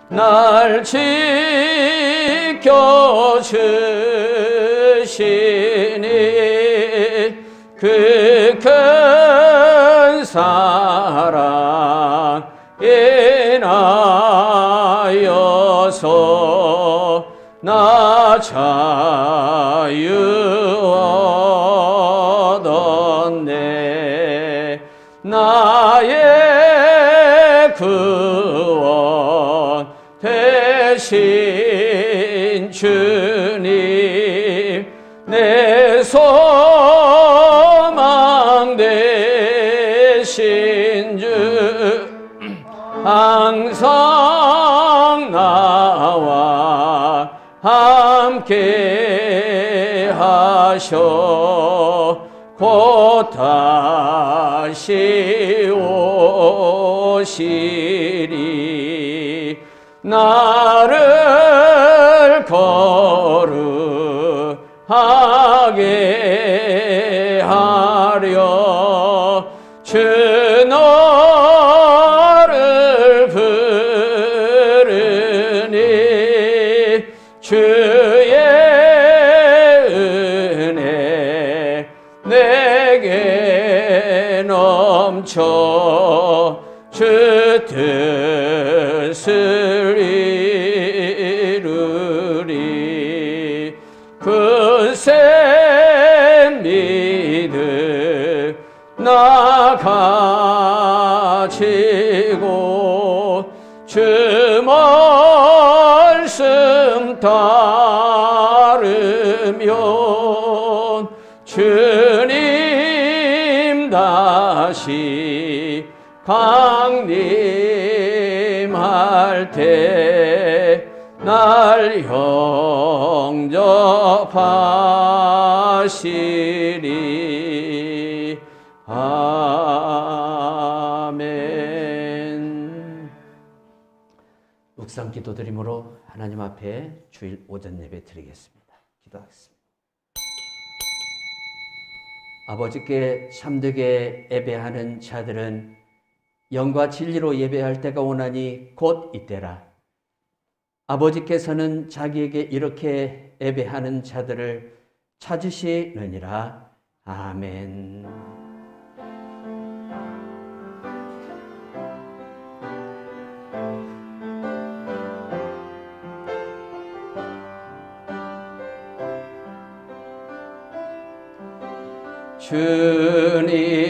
날 지켜주시니 그 큰 사랑 인하여서 나 자유 얻었네. 나의 구원 되신 주님, 내 소망 되신 주, 항상 나와 함께 하셔 곧 다시 오시리. 나를 거룩하게 하려 주 너를 부르니 주의 은혜 내게 넘쳐 주 뜻을 이루리. 굳센 믿음 나 가지고 주 말씀 따르면 주님 다시 강림할 때 날 영접하시리. 아멘. 묵상 기도드림으로 하나님 앞에 주일 오전 예배 드리겠습니다. 기도하겠습니다. 아버지께 참되게 예배하는 자들은 영과 진리로 예배할 때가 오나니 곧 이때라. 아버지께서는 자기에게 이렇게 예배하는 자들을 찾으시느니라. 아멘.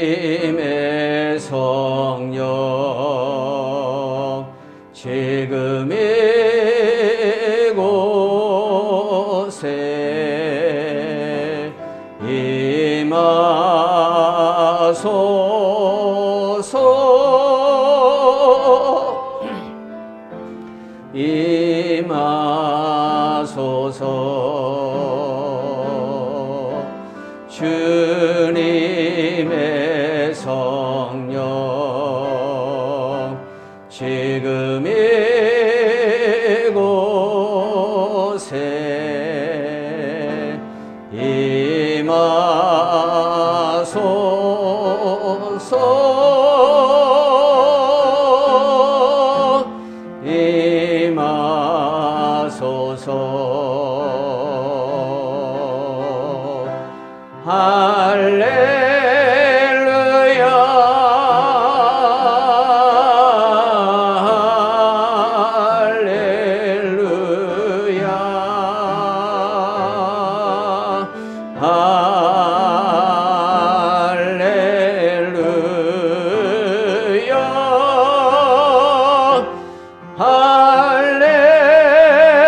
주님의 성령 지금 이곳에 임하소서. 임하소서. 주님의 성령 지금 이곳에 임하소서. 임하소서. 할렐루야. 할렐루야. 할렐루야.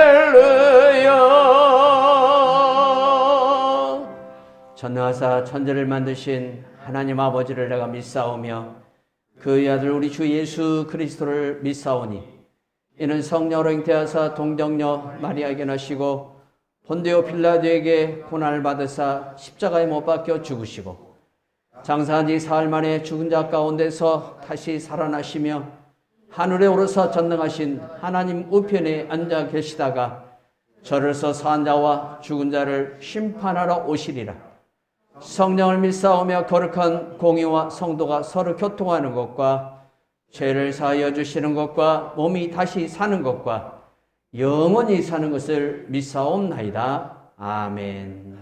할렐루야. 전능하사 천지를 만드신 하나님 아버지를 내가 믿사오며 그의 아들 우리 주 예수 그리스도를 믿사오니 이는 성령으로 잉태하사 동정녀 마리아에게 나시고 본디오 빌라도에게 고난을 받으사 십자가에 못 박혀 죽으시고 장사한 지 사흘 만에 죽은 자 가운데서 다시 살아나시며 하늘에 오르사 전능하신 하나님 우편에 앉아 계시다가 저를서 산 자와 죽은 자를 심판하러 오시리라. 성령을 믿사오며 거룩한 공의와 성도가 서로 교통하는 것과 죄를 사하여 주시는 것과 몸이 다시 사는 것과 영원히 사는 것을 믿사옵나이다. 아멘.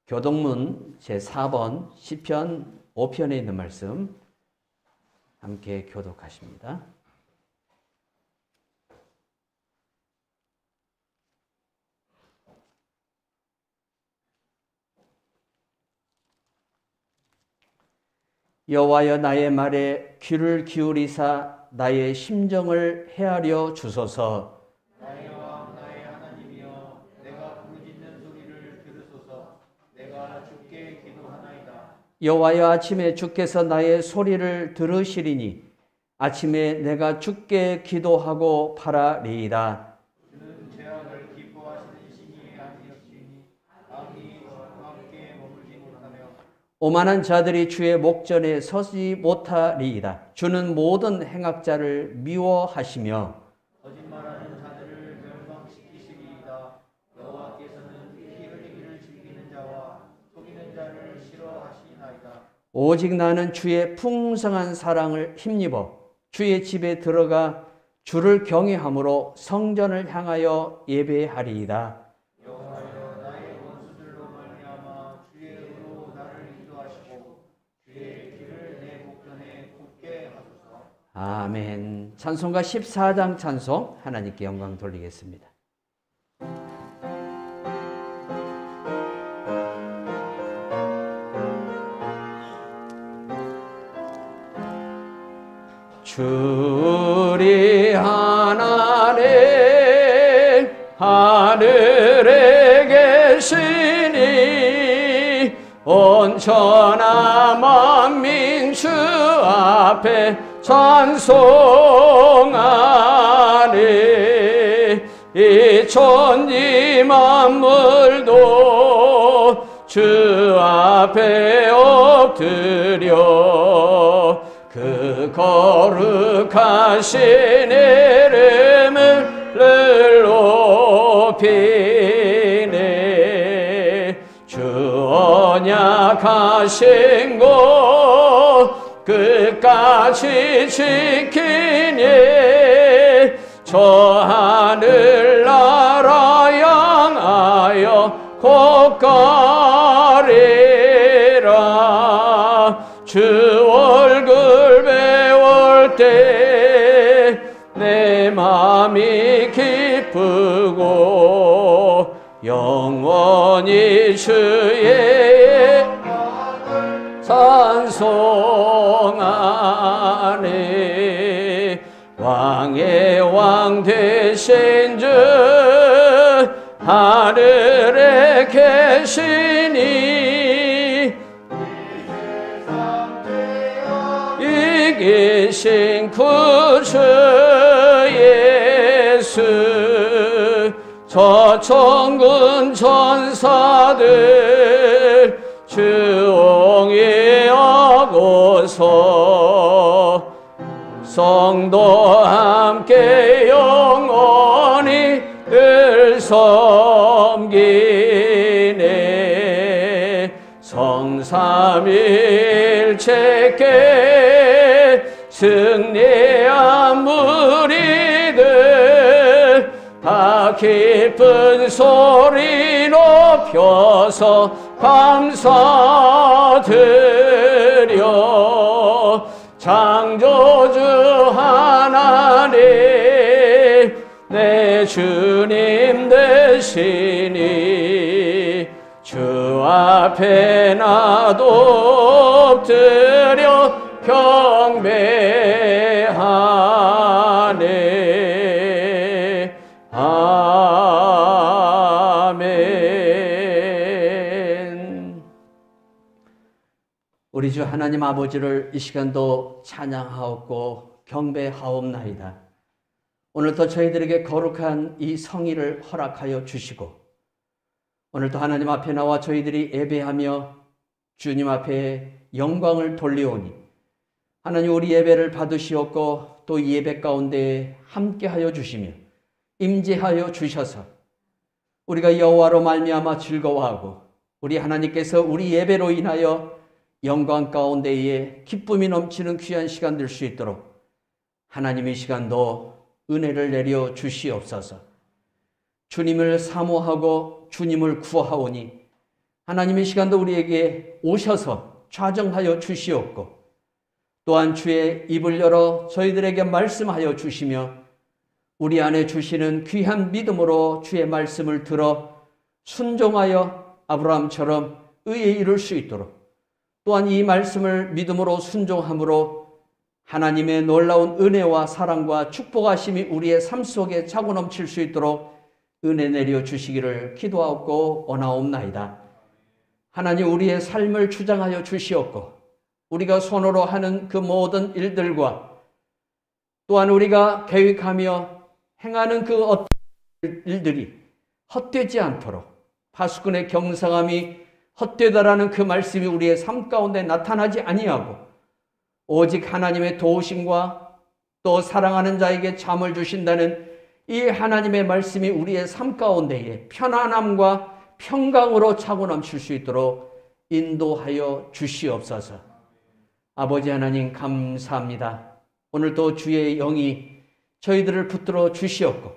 교동문 제4번 시편 5편에 있는 말씀 함께 교독하십니다. 여호와여, 나의 말에 귀를 기울이사 나의 심정을 헤아려 주소서. 나의 왕 나의 하나님이여, 내가 부르짖는 소리를 들으소서. 내가 주께 기도하나이다. 여호와여, 아침에 주께서 나의 소리를 들으시리니 아침에 내가 주께 기도하고 바라리이다. 주는 죄악을 기뻐하시는 신이 아니었으니 악이 주와 함께 머물지 못하며 오만한 자들이 주의 목전에 서지 못하리이다. 주는 모든 행악자를 미워하시며 거짓말하는 자들을 멸망시키시리이다. 여호와께서는 피 흘리기를 즐기는 자와 속이는 자를 싫어하시나이다. 오직 나는 주의 풍성한 사랑을 힘입어 주의 집에 들어가 주를 경외함으로 성전을 향하여 예배하리이다. 여호와여, 나의 원수들로 말미암아 주의 의로 나를 인도하시고 주의 길을 내 목전에 굳게 하소서. 아멘. 찬송가 14장 찬송 하나님께 영광 돌리겠습니다. 주리 하나님 하늘에 계시니 온천하 만민 주 앞에 찬송하니 이 천지 만물도 주 앞에 엎드려 그 거룩하신 이름을 높이네. 주 언약하신 것 끝까지 지키니 저 하늘나라 향하여 곧 가리라. 주 얼굴 배울 때 내 마음이 기쁘고 영원히 주의 찬송하네. 왕의 왕 되신 주 하늘에 계시니 이기신 구주 예수 저 천군 천사들 주옹이하고서 성도 함께 영원히 늘 섬기네. 성삼일체께 승리한 무리들 다 기쁜 소리 높여서 감사드려. 창조주 하나님 내 주님 되시니 주 앞에 나도 엎드려 경배하네. 아멘. 우리 주 하나님 아버지를 이 시간도 찬양하옵고 경배하옵나이다. 오늘도 저희들에게 거룩한 이 성의를 허락하여 주시고 오늘도 하나님 앞에 나와 저희들이 예배하며 주님 앞에 영광을 돌리오니 하나님 우리 예배를 받으시옵고 또 이 예배 가운데 함께하여 주시며 임재하여 주셔서 우리가 여호와로 말미암아 즐거워하고 우리 하나님께서 우리 예배로 인하여 영광 가운데에 기쁨이 넘치는 귀한 시간 될 수 있도록 하나님의 시간도 은혜를 내려 주시옵소서. 주님을 사모하고 주님을 구하오니 하나님의 시간도 우리에게 오셔서 좌정하여 주시옵고, 또한 주의 입을 열어 저희들에게 말씀하여 주시며 우리 안에 주시는 귀한 믿음으로 주의 말씀을 들어 순종하여 아브라함처럼 의에 이룰 수 있도록, 또한 이 말씀을 믿음으로 순종함으로 하나님의 놀라운 은혜와 사랑과 축복하심이 우리의 삶 속에 차고 넘칠 수 있도록 은혜 내려 주시기를 기도하고 원하옵나이다. 하나님, 우리의 삶을 주장하여 주시옵고, 우리가 손으로 하는 그 모든 일들과 또한 우리가 계획하며 행하는 그 어떤 일들이 헛되지 않도록, 파수꾼의 경상함이 헛되다라는 그 말씀이 우리의 삶 가운데 나타나지 아니하고 오직 하나님의 도우심과 또 사랑하는 자에게 잠을 주신다는 이 하나님의 말씀이 우리의 삶 가운데에 편안함과 평강으로 차고 넘칠 수 있도록 인도하여 주시옵소서. 아버지 하나님, 감사합니다. 오늘도 주의 영이 저희들을 붙들어 주시옵고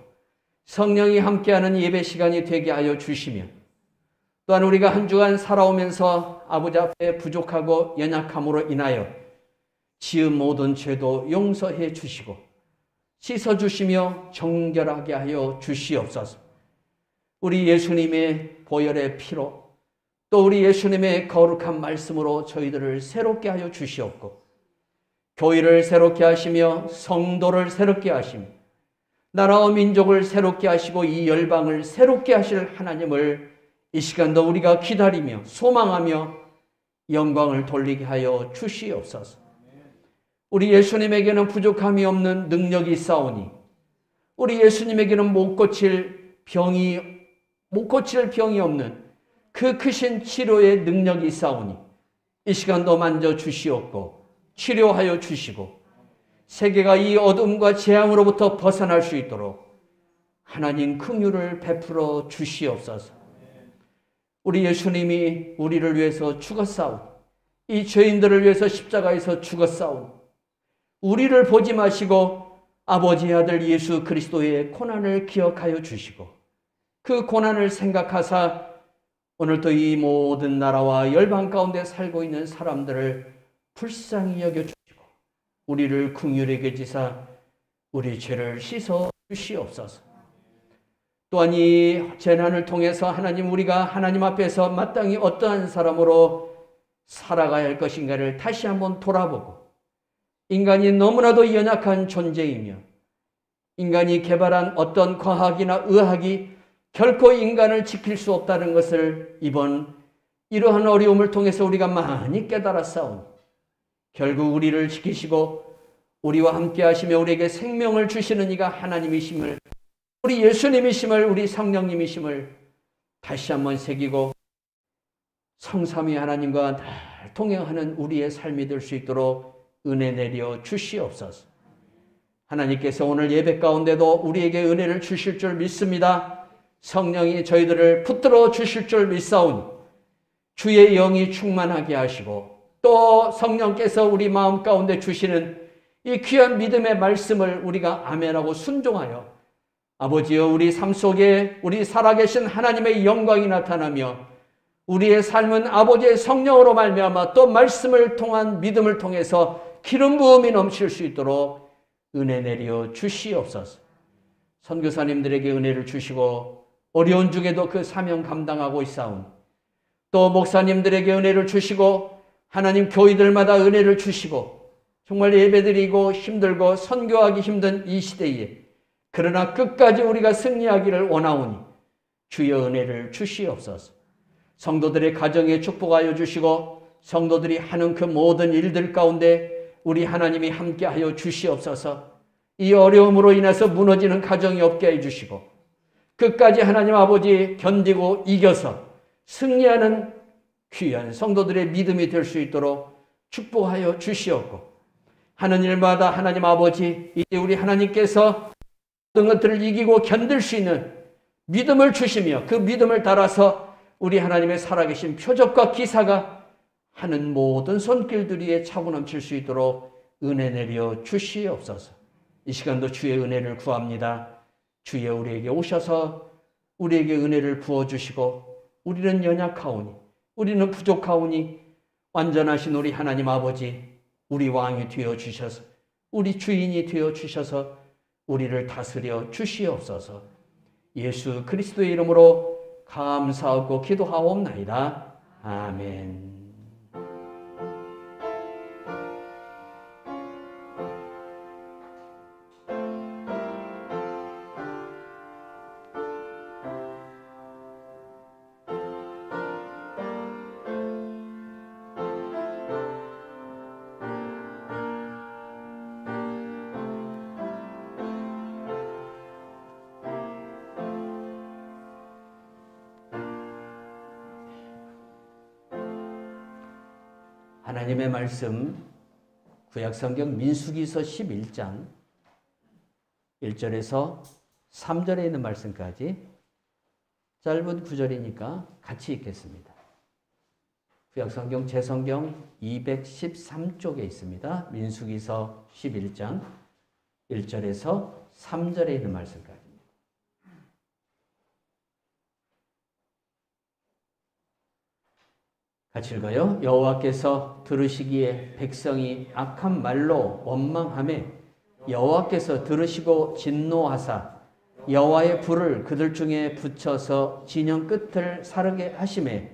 성령이 함께하는 예배 시간이 되게 하여 주시며, 또한 우리가 한 주간 살아오면서 아버지 앞에 부족하고 연약함으로 인하여 지은 모든 죄도 용서해 주시고 씻어주시며 정결하게 하여 주시옵소서. 우리 예수님의 보혈의 피로 또 우리 예수님의 거룩한 말씀으로 저희들을 새롭게 하여 주시옵고, 교회를 새롭게 하시며 성도를 새롭게 하시며 나라와 민족을 새롭게 하시고 이 열방을 새롭게 하실 하나님을 이 시간도 우리가 기다리며 소망하며 영광을 돌리게 하여 주시옵소서. 우리 예수님에게는 부족함이 없는 능력이 있사오니 우리 예수님에게는 못 고칠 병이 없는 그 크신 치료의 능력이 있사오니 이 시간도 만져 주시옵고 치료하여 주시고 세계가 이 어둠과 재앙으로부터 벗어날 수 있도록 하나님 긍휼을 베풀어 주시옵소서. 우리 예수님이 우리를 위해서 죽었사오니 이 죄인들을 위해서 십자가에서 죽었사오니 우리를 보지 마시고 아버지의 아들 예수 그리스도의 고난을 기억하여 주시고 그 고난을 생각하사 오늘도 이 모든 나라와 열방 가운데 살고 있는 사람들을 불쌍히 여겨주시고 우리를 긍휼히 여기사 우리 죄를 씻어 주시옵소서. 또한 이 재난을 통해서 하나님, 우리가 하나님 앞에서 마땅히 어떠한 사람으로 살아가야 할 것인가를 다시 한번 돌아보고, 인간이 너무나도 연약한 존재이며 인간이 개발한 어떤 과학이나 의학이 결코 인간을 지킬 수 없다는 것을 이러한 어려움을 통해서 우리가 많이 깨달았사오니 결국 우리를 지키시고 우리와 함께 하시며 우리에게 생명을 주시는 이가 하나님이심을, 우리 예수님이심을, 우리 성령님이심을 다시 한번 새기고 성삼위 하나님과 늘 동행하는 우리의 삶이 될 수 있도록 은혜 내려 주시옵소서. 하나님께서 오늘 예배 가운데도 우리에게 은혜를 주실 줄 믿습니다. 성령이 저희들을 붙들어 주실 줄 믿사오니 주의 영이 충만하게 하시고 또 성령께서 우리 마음 가운데 주시는 이 귀한 믿음의 말씀을 우리가 아멘하고 순종하여 아버지여 우리 삶 속에 우리 살아계신 하나님의 영광이 나타나며 우리의 삶은 아버지의 성령으로 말미암아 또 말씀을 통한 믿음을 통해서 기름 부음이 넘칠 수 있도록 은혜 내려 주시옵소서. 선교사님들에게 은혜를 주시고 어려운 중에도 그 사명 감당하고 있사오니 또 목사님들에게 은혜를 주시고 하나님 교회들마다 은혜를 주시고 정말 예배드리고 힘들고 선교하기 힘든 이 시대에 그러나 끝까지 우리가 승리하기를 원하오니 주여 은혜를 주시옵소서. 성도들의 가정에 축복하여 주시고 성도들이 하는 그 모든 일들 가운데 우리 하나님이 함께하여 주시옵소서. 이 어려움으로 인해서 무너지는 가정이 없게 해주시고 끝까지 하나님 아버지 견디고 이겨서 승리하는 귀한 성도들의 믿음이 될 수 있도록 축복하여 주시옵고 하는 일마다 하나님 아버지 이제 우리 하나님께서 모든 것들을 이기고 견딜 수 있는 믿음을 주시며 그 믿음을 따라서 우리 하나님의 살아계신 표적과 기사가 하는 모든 손길들이 차고 넘칠 수 있도록 은혜 내려 주시옵소서. 이 시간도 주의 은혜를 구합니다. 주여 우리에게 오셔서 우리에게 은혜를 부어주시고, 우리는 연약하오니, 우리는 부족하오니 완전하신 우리 하나님 아버지, 우리 왕이 되어주셔서, 우리 주인이 되어주셔서 우리를 다스려 주시옵소서. 예수 그리스도의 이름으로 감사하고 기도하옵나이다. 아멘. 하나님의 말씀, 구약성경 민수기서 11장 1절에서 3절에 있는 말씀까지 짧은 구절이니까 같이 읽겠습니다. 구약성경 제성경 213쪽에 있습니다. 민수기서 11장 1절에서 3절에 있는 말씀까지. 같이 읽어요. 여호와께서 들으시기에 백성이 악한 말로 원망하매 여호와께서 들으시고 진노하사 여호와의 불을 그들 중에 붙여서 진영 끝을 사르게 하시매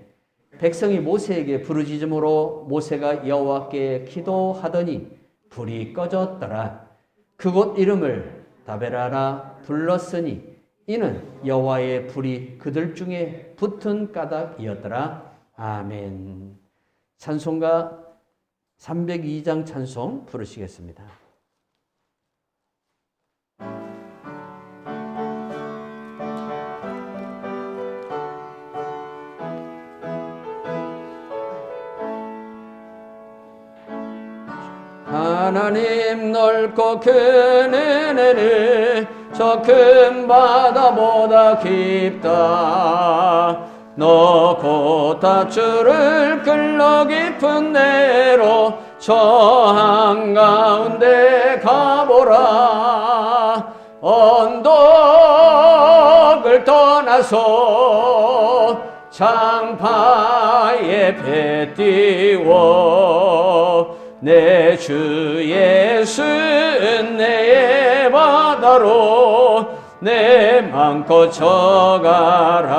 백성이 모세에게 부르짖음으로 모세가 여호와께 기도하더니 불이 꺼졌더라. 그곳 이름을 다베라라 불렀으니 이는 여호와의 불이 그들 중에 붙은 까닭이었더라. 아멘. 찬송가 302장 찬송 부르시겠습니다. 하나님 넓고 큰 은혜를 저 큰 바다보다 깊다. 너 곧 다주를 끌러 깊은 데로 저 한가운데 가보라. 언덕을 떠나서 장파에 배 띄워 내 주 예수 은혜의 바다로 내 맘껏 져가라.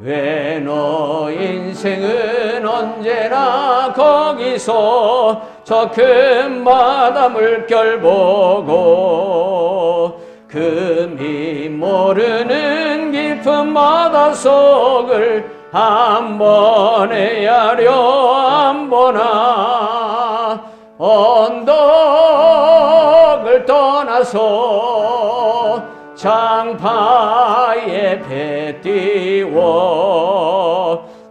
왜 너 인생은 언제나 거기서 저 큰 바다 물결 보고 금이 모르는 깊은 바다 속을 한 번에 헤아려 안 보나. 언덕을 떠나서 장파에 배 띄워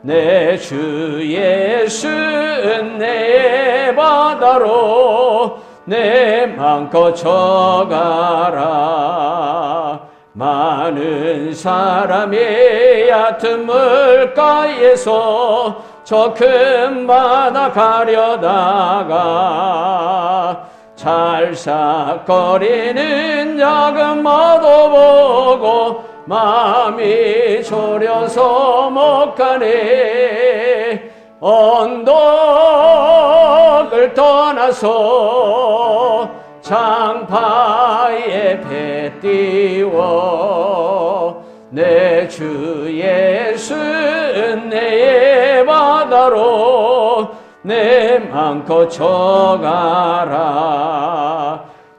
내 주 예수 은혜의 바다로 내 맘껏 져가라. 많은 사람이 얕은 물가에서 저 큰 바다 가려다가 찰싹거리는 작은 마도 보고 마음이 졸여서 못 가네. 언덕을 떠나서 장파에 배 띄워 내 주 예수 은혜의 바다로 내 맘껏 져가라.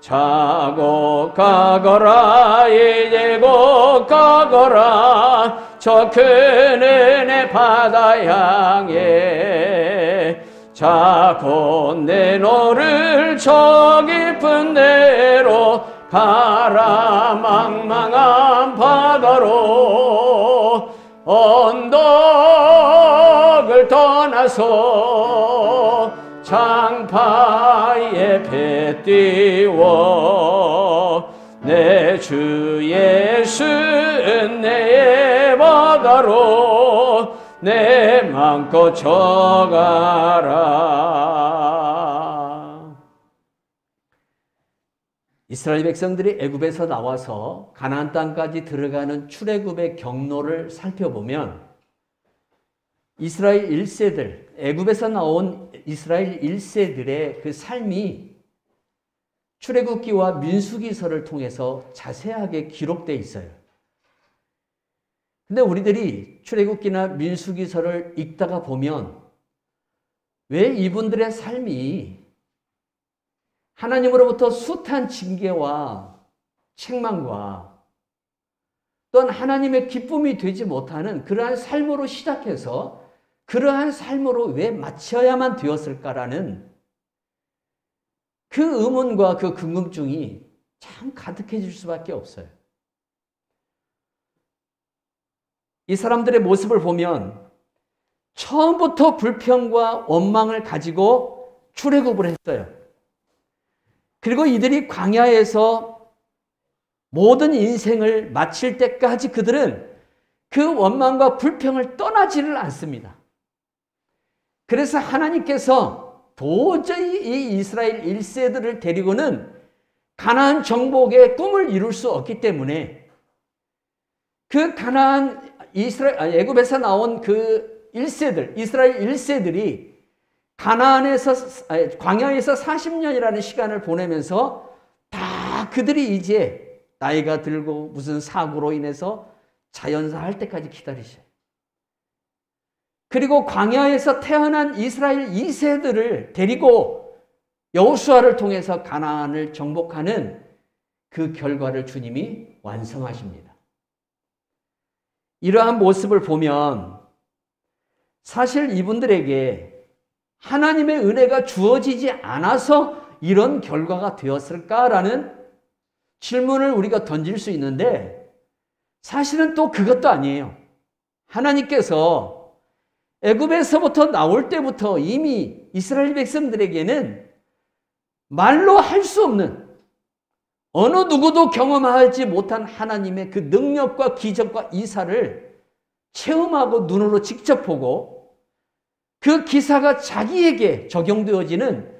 자고 가거라 이제 곧 가거라 저 큰 은혜 바다 향해. 자고 내 너를 저 깊은 데로 가라. 망망한 바다로 언덕을 떠나서 장파에 배 띄워 내 주 예수 은혜의 바다로 내 맘껏 쳐가라. 이스라엘 백성들이 애굽에서 나와서 가나안 땅까지 들어가는 출애굽의 경로를 살펴보면 이스라엘 1세들, 애굽에서 나온 이스라엘 1세들의 그 삶이 출애굽기와 민수기서를 통해서 자세하게 기록되어 있어요. 근데 우리들이 출애굽기나 민수기서를 읽다가 보면 왜 이분들의 삶이 하나님으로부터 숱한 징계와 책망과 또한 하나님의 기쁨이 되지 못하는 그러한 삶으로 시작해서 그러한 삶으로 왜 마쳐야만 되었을까라는 그 의문과 그 궁금증이 참 가득해질 수밖에 없어요. 이 사람들의 모습을 보면 처음부터 불평과 원망을 가지고 출애굽을 했어요. 그리고 이들이 광야에서 모든 인생을 마칠 때까지 그들은 그 원망과 불평을 떠나지를 않습니다. 그래서 하나님께서 도저히 이 이스라엘 1세들을 데리고는 가나안 정복의 꿈을 이룰 수 없기 때문에 그 가나안 애굽에서 나온 그 1세들, 이스라엘 1세들이 광야에서 40년이라는 시간을 보내면서 다 그들이 이제 나이가 들고 무슨 사고로 인해서 자연사 할 때까지 기다리셔요. 그리고 광야에서 태어난 이스라엘 2세들을 데리고 여호수아를 통해서 가나안을 정복하는 그 결과를 주님이 완성하십니다. 이러한 모습을 보면 사실 이분들에게 하나님의 은혜가 주어지지 않아서 이런 결과가 되었을까라는 질문을 우리가 던질 수 있는데 사실은 또 그것도 아니에요. 하나님께서 애굽에서부터 나올 때부터 이미 이스라엘 백성들에게는 말로 할 수 없는 어느 누구도 경험하지 못한 하나님의 그 능력과 기적과 이사를 체험하고 눈으로 직접 보고 그 기사가 자기에게 적용되어지는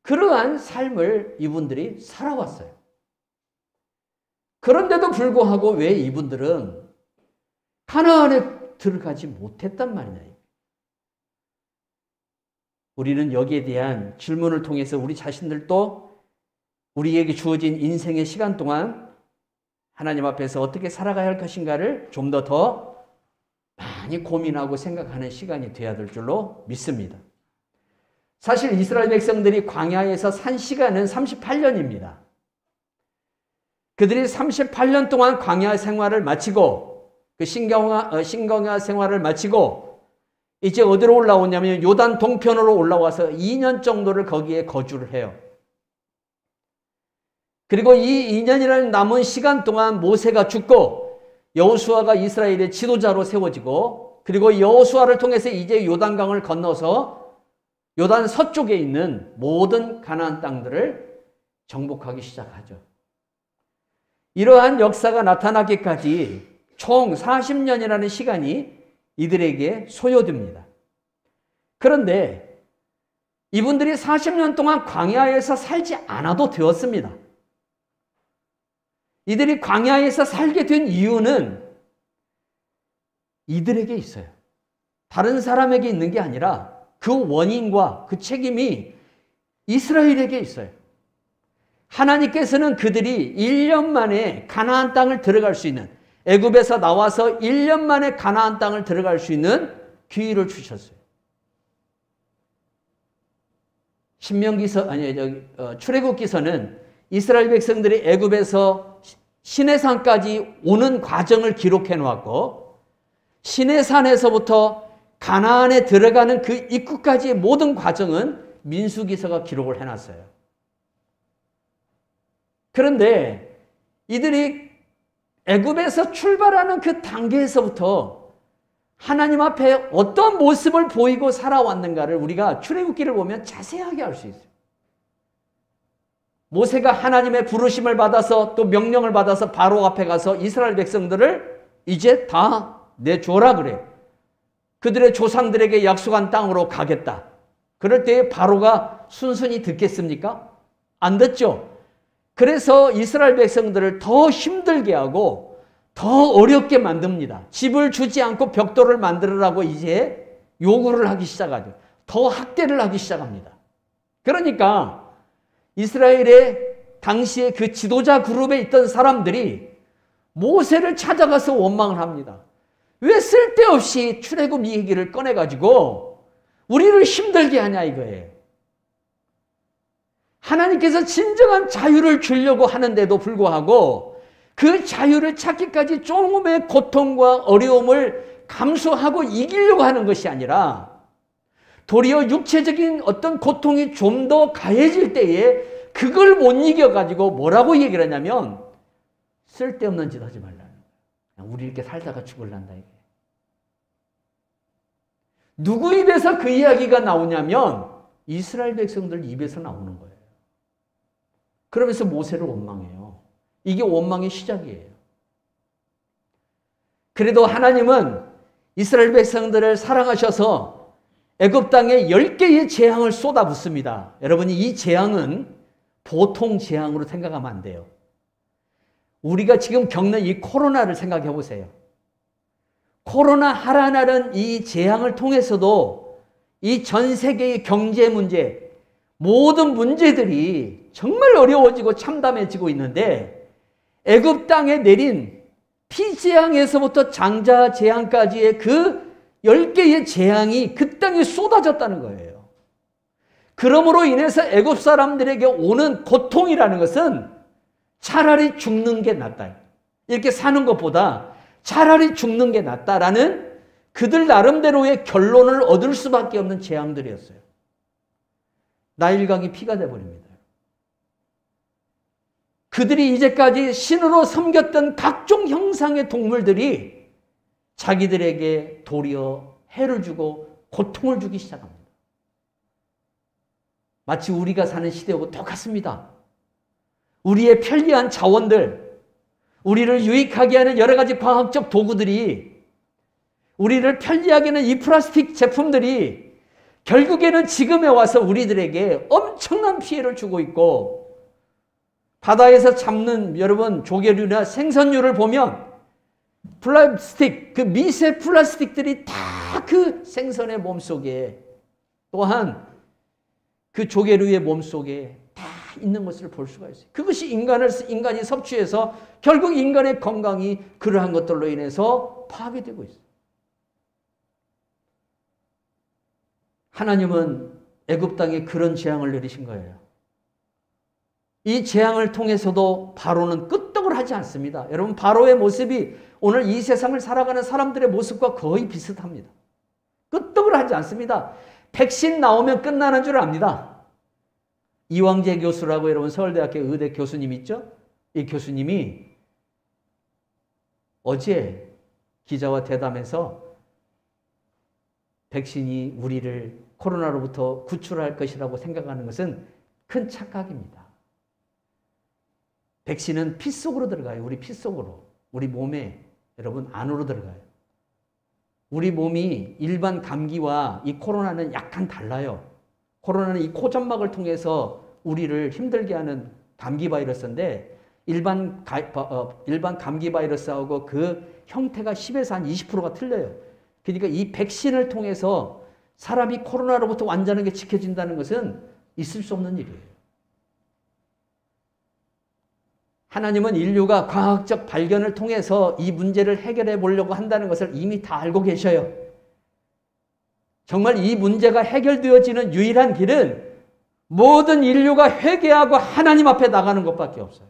그러한 삶을 이분들이 살아왔어요. 그런데도 불구하고 왜 이분들은 가나안에 들어가지 못했단 말이냐. 우리는 여기에 대한 질문을 통해서 우리 자신들도 우리에게 주어진 인생의 시간 동안 하나님 앞에서 어떻게 살아가야 할 것인가를 좀 더 많이 고민하고 생각하는 시간이 되어야 될 줄로 믿습니다. 사실 이스라엘 백성들이 광야에서 산 시간은 38년입니다. 그들이 38년 동안 광야 생활을 마치고 그 신경야 생활을 마치고 이제 어디로 올라오냐면 요단 동편으로 올라와서 2년 정도를 거기에 거주를 해요. 그리고 이 2년이라는 남은 시간 동안 모세가 죽고 여호수아가 이스라엘의 지도자로 세워지고 그리고 여호수아를 통해서 이제 요단강을 건너서 요단 서쪽에 있는 모든 가나안 땅들을 정복하기 시작하죠. 이러한 역사가 나타나기까지 총 40년이라는 시간이 이들에게 소요됩니다. 그런데 이분들이 40년 동안 광야에서 살지 않아도 되었습니다. 이들이 광야에서 살게 된 이유는 이들에게 있어요. 다른 사람에게 있는 게 아니라 그 원인과 그 책임이 이스라엘에게 있어요. 하나님께서는 그들이 1년 만에 가나안 땅을 들어갈 수 있는 애굽에서 나와서 1년 만에 가나안 땅을 들어갈 수 있는 기회를 주셨어요. 출애굽기서는 이스라엘 백성들이 애굽에서 시내산까지 오는 과정을 기록해 놓았고 시내산에서부터 가나안에 들어가는 그 입구까지의 모든 과정은 민수기서가 기록을 해놨어요. 그런데 이들이 애굽에서 출발하는 그 단계에서부터 하나님 앞에 어떤 모습을 보이고 살아왔는가를 우리가 출애굽기를 보면 자세하게 알 수 있어요. 모세가 하나님의 부르심을 받아서 또 명령을 받아서 바로 앞에 가서 이스라엘 백성들을 이제 다 내줘라 그래. 그들의 조상들에게 약속한 땅으로 가겠다. 그럴 때 바로가 순순히 듣겠습니까? 안 듣죠. 그래서 이스라엘 백성들을 더 힘들게 하고 더 어렵게 만듭니다. 집을 주지 않고 벽돌을 만들으라고 이제 요구를 하기 시작하죠. 더 학대를 하기 시작합니다. 그러니까 이스라엘의 당시에 그 지도자 그룹에 있던 사람들이 모세를 찾아가서 원망을 합니다. 왜 쓸데없이 출애굽 이 얘기를 꺼내가지고 우리를 힘들게 하냐 이거예요. 하나님께서 진정한 자유를 주려고 하는데도 불구하고 그 자유를 찾기까지 조금의 고통과 어려움을 감수하고 이기려고 하는 것이 아니라 도리어 육체적인 어떤 고통이 좀 더 가해질 때에 그걸 못 이겨가지고 뭐라고 얘기를 하냐면 쓸데없는 짓 하지 말라는 거야. 우리 이렇게 살다가 죽을란다 이게. 누구 입에서 그 이야기가 나오냐면 이스라엘 백성들 입에서 나오는 거예요. 그러면서 모세를 원망해요. 이게 원망의 시작이에요. 그래도 하나님은 이스라엘 백성들을 사랑하셔서 애굽 땅에 10개의 재앙을 쏟아붓습니다. 여러분이 이 재앙은 보통 재앙으로 생각하면 안 돼요. 우리가 지금 겪는 이 코로나를 생각해 보세요. 코로나 하나하나는 이 재앙을 통해서도 이 전 세계의 경제 문제, 모든 문제들이 정말 어려워지고 참담해지고 있는데 애굽 땅에 내린 피재앙에서부터 장자재앙까지의 그 10개의 재앙이 그 땅에 쏟아졌다는 거예요. 그러므로 인해서 애굽 사람들에게 오는 고통이라는 것은 차라리 죽는 게 낫다. 이렇게 사는 것보다 차라리 죽는 게 낫다라는 그들 나름대로의 결론을 얻을 수밖에 없는 재앙들이었어요. 나일강이 피가 돼버립니다. 그들이 이제까지 신으로 섬겼던 각종 형상의 동물들이 자기들에게 도리어 해를 주고 고통을 주기 시작합니다. 마치 우리가 사는 시대하고 똑같습니다. 우리의 편리한 자원들, 우리를 유익하게 하는 여러 가지 과학적 도구들이, 우리를 편리하게 하는 이 플라스틱 제품들이 결국에는 지금에 와서 우리들에게 엄청난 피해를 주고 있고, 바다에서 잡는 여러분 조개류나 생선류를 보면 플라스틱, 그 미세 플라스틱들이 다 그 생선의 몸속에 또한 그 조개류의 몸속에 다 있는 것을 볼 수가 있어요. 그것이 인간이 섭취해서 결국 인간의 건강이 그러한 것들로 인해서 파괴되고 있어요. 하나님은 애굽 땅에 그런 재앙을 내리신 거예요. 이 재앙을 통해서도 바로는 끄떡을 하지 않습니다. 여러분, 바로의 모습이 오늘 이 세상을 살아가는 사람들의 모습과 거의 비슷합니다. 끄떡을 하지 않습니다. 백신 나오면 끝나는 줄 압니다. 이왕재 교수라고 여러분 서울대학교 의대 교수님 있죠? 이 교수님이 어제 기자와 대담해서 백신이 우리를 코로나로부터 구출할 것이라고 생각하는 것은 큰 착각입니다. 백신은 피 속으로 들어가요. 우리 피 속으로. 우리 몸에 여러분 안으로 들어가요. 우리 몸이 일반 감기와 이 코로나는 약간 달라요. 코로나는 이 코점막을 통해서 우리를 힘들게 하는 감기 바이러스인데 일반 감기 바이러스하고 그 형태가 10에서 한 20%가 틀려요. 그러니까 이 백신을 통해서 사람이 코로나로부터 완전하게 지켜진다는 것은 있을 수 없는 일이에요. 하나님은 인류가 과학적 발견을 통해서 이 문제를 해결해 보려고 한다는 것을 이미 다 알고 계셔요. 정말 이 문제가 해결되어지는 유일한 길은 모든 인류가 회개하고 하나님 앞에 나가는 것밖에 없어요.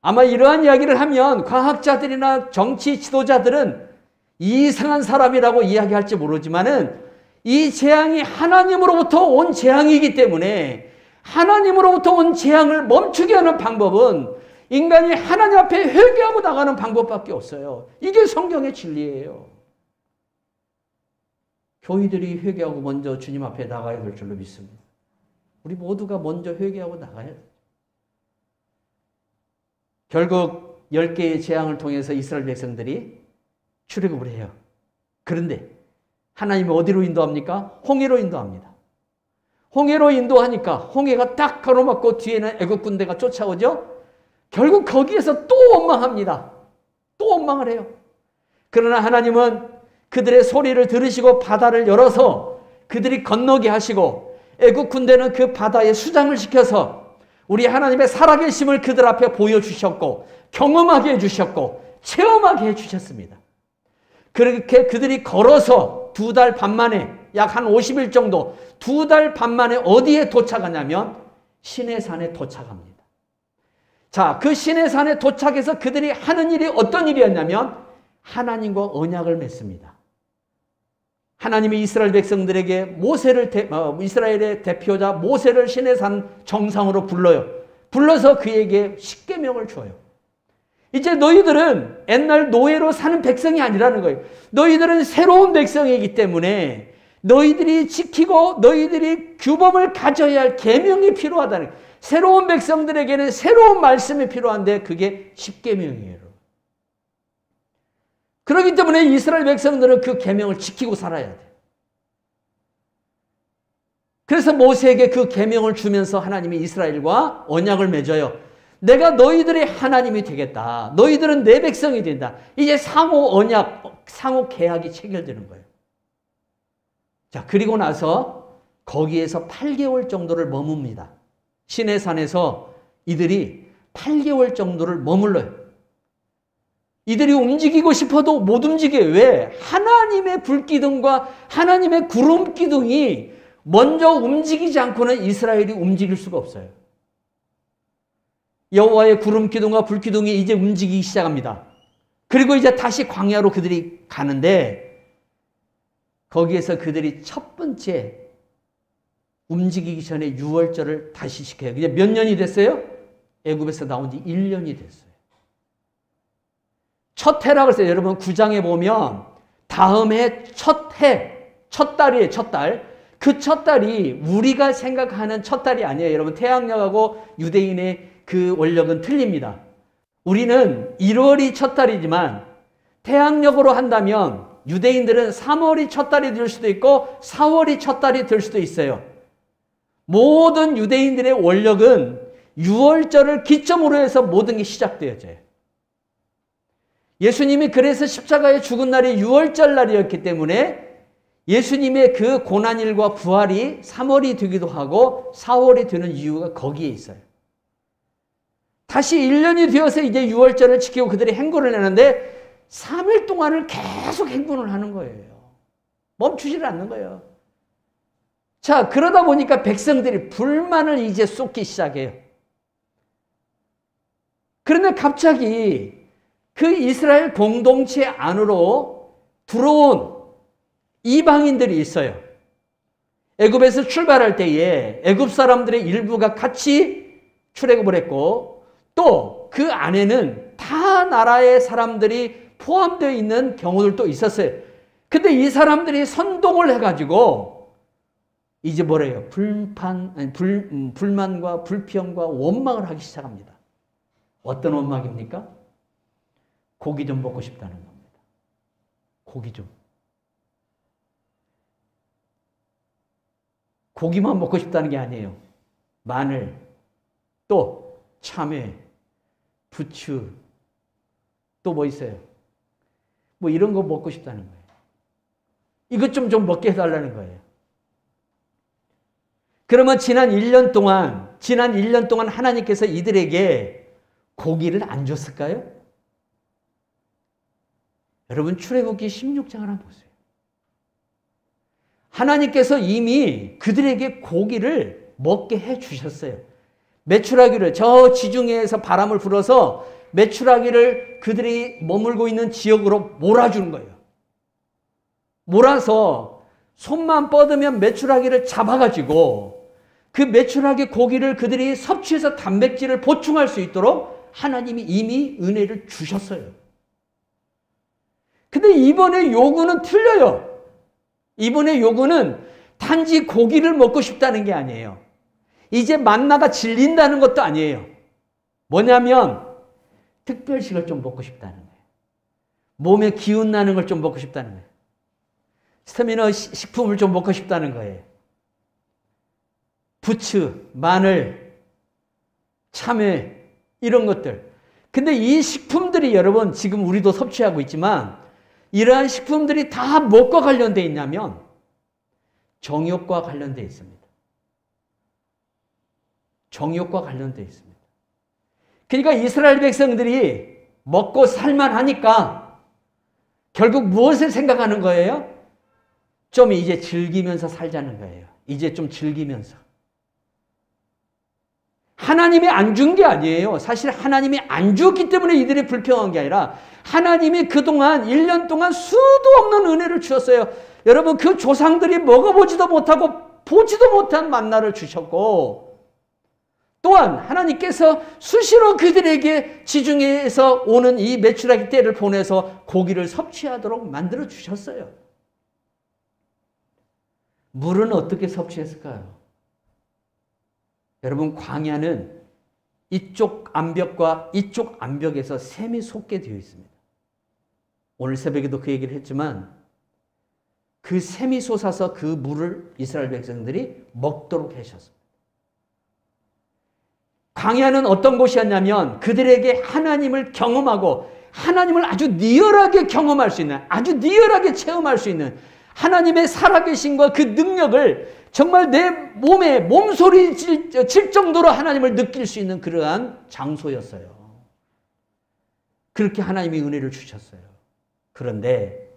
아마 이러한 이야기를 하면 과학자들이나 정치 지도자들은 이상한 사람이라고 이야기할지 모르지만은 이 재앙이 하나님으로부터 온 재앙이기 때문에 하나님으로부터 온 재앙을 멈추게 하는 방법은 인간이 하나님 앞에 회개하고 나가는 방법밖에 없어요. 이게 성경의 진리예요. 교회들이 회개하고 먼저 주님 앞에 나가야 될 줄로 믿습니다. 우리 모두가 먼저 회개하고 나가야 돼요. 결국 10개의 재앙을 통해서 이스라엘 백성들이 출애굽을 해요. 그런데 하나님이 어디로 인도합니까? 홍해로 인도합니다. 홍해로 인도하니까 홍해가 딱 가로막고 뒤에는 애국 군대가 쫓아오죠. 결국 거기에서 또 원망합니다. 또 원망을 해요. 그러나 하나님은 그들의 소리를 들으시고 바다를 열어서 그들이 건너게 하시고 애국 군대는 그 바다에 수장을 시켜서 우리 하나님의 살아계심을 그들 앞에 보여주셨고 경험하게 해주셨고 체험하게 해주셨습니다. 그렇게 그들이 걸어서 2달 반 만에 약 한 50일 정도 2달 반 만에 어디에 도착하냐면 시내산에 도착합니다. 자, 그 시내산에 도착해서 그들이 하는 일이 어떤 일이었냐면 하나님과 언약을 맺습니다. 하나님이 이스라엘 백성들에게 이스라엘의 대표자 모세를 시내산 정상으로 불러요. 불러서 그에게 십계명을 줘요. 이제 너희들은 옛날 노예로 사는 백성이 아니라는 거예요. 너희들은 새로운 백성이기 때문에 너희들이 지키고 너희들이 규범을 가져야 할 계명이 필요하다는 거예요. 새로운 백성들에게는 새로운 말씀이 필요한데 그게 십계명이에요. 그렇기 때문에 이스라엘 백성들은 그 계명을 지키고 살아야 돼요. 그래서 모세에게 그 계명을 주면서 하나님이 이스라엘과 언약을 맺어요. 내가 너희들의 하나님이 되겠다. 너희들은 내 백성이 된다. 이제 상호 언약, 상호 계약이 체결되는 거예요. 자, 그리고 나서 거기에서 8개월 정도를 머뭅니다. 시내산에서 이들이 8개월 정도를 머물러요. 이들이 움직이고 싶어도 못 움직여요. 왜? 하나님의 불기둥과 하나님의 구름기둥이 먼저 움직이지 않고는 이스라엘이 움직일 수가 없어요. 여호와의 구름기둥과 불기둥이 이제 움직이기 시작합니다. 그리고 이제 다시 광야로 그들이 가는데 거기에서 그들이 첫 번째 움직이기 전에 유월절을 다시 지켜요. 이제 몇 년이 됐어요? 애굽에서 나온 지 1년이 됐어요. 첫 해라고 했어요. 여러분 9장에 보면 다음 해 첫 해, 첫 달이에요. 첫 달. 그 첫 달이 우리가 생각하는 첫 달이 아니에요. 여러분 태양력하고 유대인의 그 원력은 틀립니다. 우리는 1월이 첫 달이지만 태양력으로 한다면 유대인들은 3월이 첫 달이 될 수도 있고 4월이 첫 달이 될 수도 있어요. 모든 유대인들의 원력은 6월절을 기점으로 해서 모든 게 시작되어져요. 예수님이 그래서 십자가에 죽은 날이 6월절 날이었기 때문에 예수님의 그 고난일과 부활이 3월이 되기도 하고 4월이 되는 이유가 거기에 있어요. 다시 1년이 되어서 이제 6월절을 지키고 그들이 행군을 하는데 3일 동안을 계속 행군을 하는 거예요. 멈추질 않는 거예요. 자, 그러다 보니까 백성들이 불만을 이제 쏟기 시작해요. 그런데 갑자기 그 이스라엘 공동체 안으로 들어온 이방인들이 있어요. 애굽에서 출발할 때에 애굽 사람들의 일부가 같이 출애굽을 했고 또 그 안에는 타 나라의 사람들이 포함되어 있는 경우들도 있었어요. 근데 이 사람들이 선동을 해가지고 이제 뭐래요? 불만과 불평과 원망을 하기 시작합니다. 어떤 원망입니까? 고기 좀 먹고 싶다는 겁니다. 고기 좀. 고기만 먹고 싶다는 게 아니에요. 마늘, 또 참외, 부추, 또 뭐 있어요? 뭐 이런 거 먹고 싶다는 거예요. 이것 좀 먹게 해달라는 거예요. 그러면 지난 1년 동안 하나님께서 이들에게 고기를 안 줬을까요? 여러분 출애굽기 16장 하나 보세요. 하나님께서 이미 그들에게 고기를 먹게 해 주셨어요. 메추라기를 저 지중해에서 바람을 불어서 메추라기를 그들이 머물고 있는 지역으로 몰아주는 거예요. 몰아서 손만 뻗으면 메추라기를 잡아가지고 그 메추라기 고기를 그들이 섭취해서 단백질을 보충할 수 있도록 하나님이 이미 은혜를 주셨어요. 근데 이번에 요구는 틀려요. 이번에 요구는 단지 고기를 먹고 싶다는 게 아니에요. 이제 만나가 질린다는 것도 아니에요. 뭐냐면 특별식을 좀 먹고 싶다는 거예요. 몸에 기운 나는 걸 좀 먹고 싶다는 거예요. 스테미너 식품을 좀 먹고 싶다는 거예요. 부추, 마늘, 참외 이런 것들. 근데 이 식품들이 여러분 지금 우리도 섭취하고 있지만 이러한 식품들이 다 무엇과 관련되어 있냐면 정욕과 관련되어 있습니다. 정욕과 관련되어 있습니다. 그러니까 이스라엘 백성들이 먹고 살만하니까 결국 무엇을 생각하는 거예요? 좀 이제 즐기면서 살자는 거예요. 이제 좀 즐기면서. 하나님이 안 준 게 아니에요. 사실 하나님이 안 주었기 때문에 이들이 불평한 게 아니라 하나님이 그동안 1년 동안 수도 없는 은혜를 주셨어요. 여러분 그 조상들이 먹어보지도 못하고 보지도 못한 만나를 주셨고 또한 하나님께서 수시로 그들에게 지중해에서 오는 이 메추라기 떼를 보내서 고기를 섭취하도록 만들어 주셨어요. 물은 어떻게 섭취했을까요? 여러분 광야는 이쪽 암벽과 이쪽 암벽에서 샘이 솟게 되어 있습니다. 오늘 새벽에도 그 얘기를 했지만 그 샘이 솟아서 그 물을 이스라엘 백성들이 먹도록 하셨습니다. 광야는 어떤 곳이었냐면 그들에게 하나님을 경험하고 하나님을 아주 리얼하게 경험할 수 있는 아주 리얼하게 체험할 수 있는 하나님의 살아계심과 그 능력을 정말 내 몸에 몸소리 칠 정도로 하나님을 느낄 수 있는 그러한 장소였어요. 그렇게 하나님이 은혜를 주셨어요. 그런데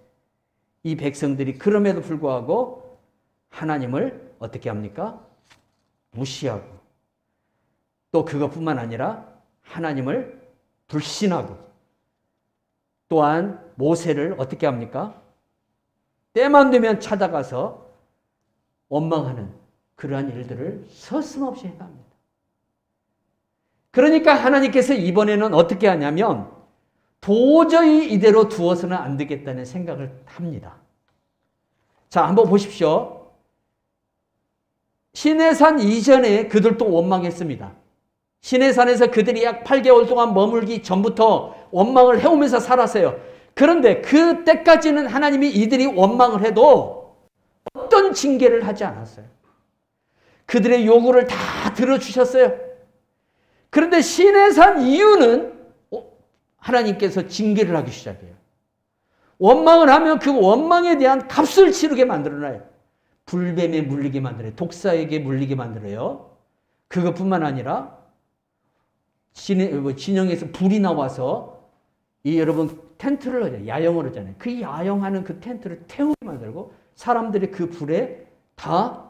이 백성들이 그럼에도 불구하고 하나님을 어떻게 합니까? 무시하고 또 그것뿐만 아니라 하나님을 불신하고 또한 모세를 어떻게 합니까? 때만 되면 찾아가서 원망하는 그러한 일들을 서슴없이 행합니다. 그러니까 하나님께서 이번에는 어떻게 하냐면 도저히 이대로 두어서는 안 되겠다는 생각을 합니다. 자, 한번 보십시오. 시내산 이전에 그들도 원망했습니다. 시내산에서 그들이 약 8개월 동안 머물기 전부터 원망을 해오면서 살았어요. 그런데 그때까지는 하나님이 이들이 원망을 해도 어떤 징계를 하지 않았어요. 그들의 요구를 다 들어주셨어요. 그런데 시내산 이유는 하나님께서 징계를 하기 시작해요. 원망을 하면 그 원망에 대한 값을 치르게 만들어놔요. 불뱀에 물리게 만들어요. 독사에게 물리게 만들어요. 그것뿐만 아니라 진영에서 불이 나와서 이 여러분 텐트를 하잖아요. 야영을 하잖아요. 그 야영하는 그 텐트를 태우게 만들고 사람들이 그 불에 다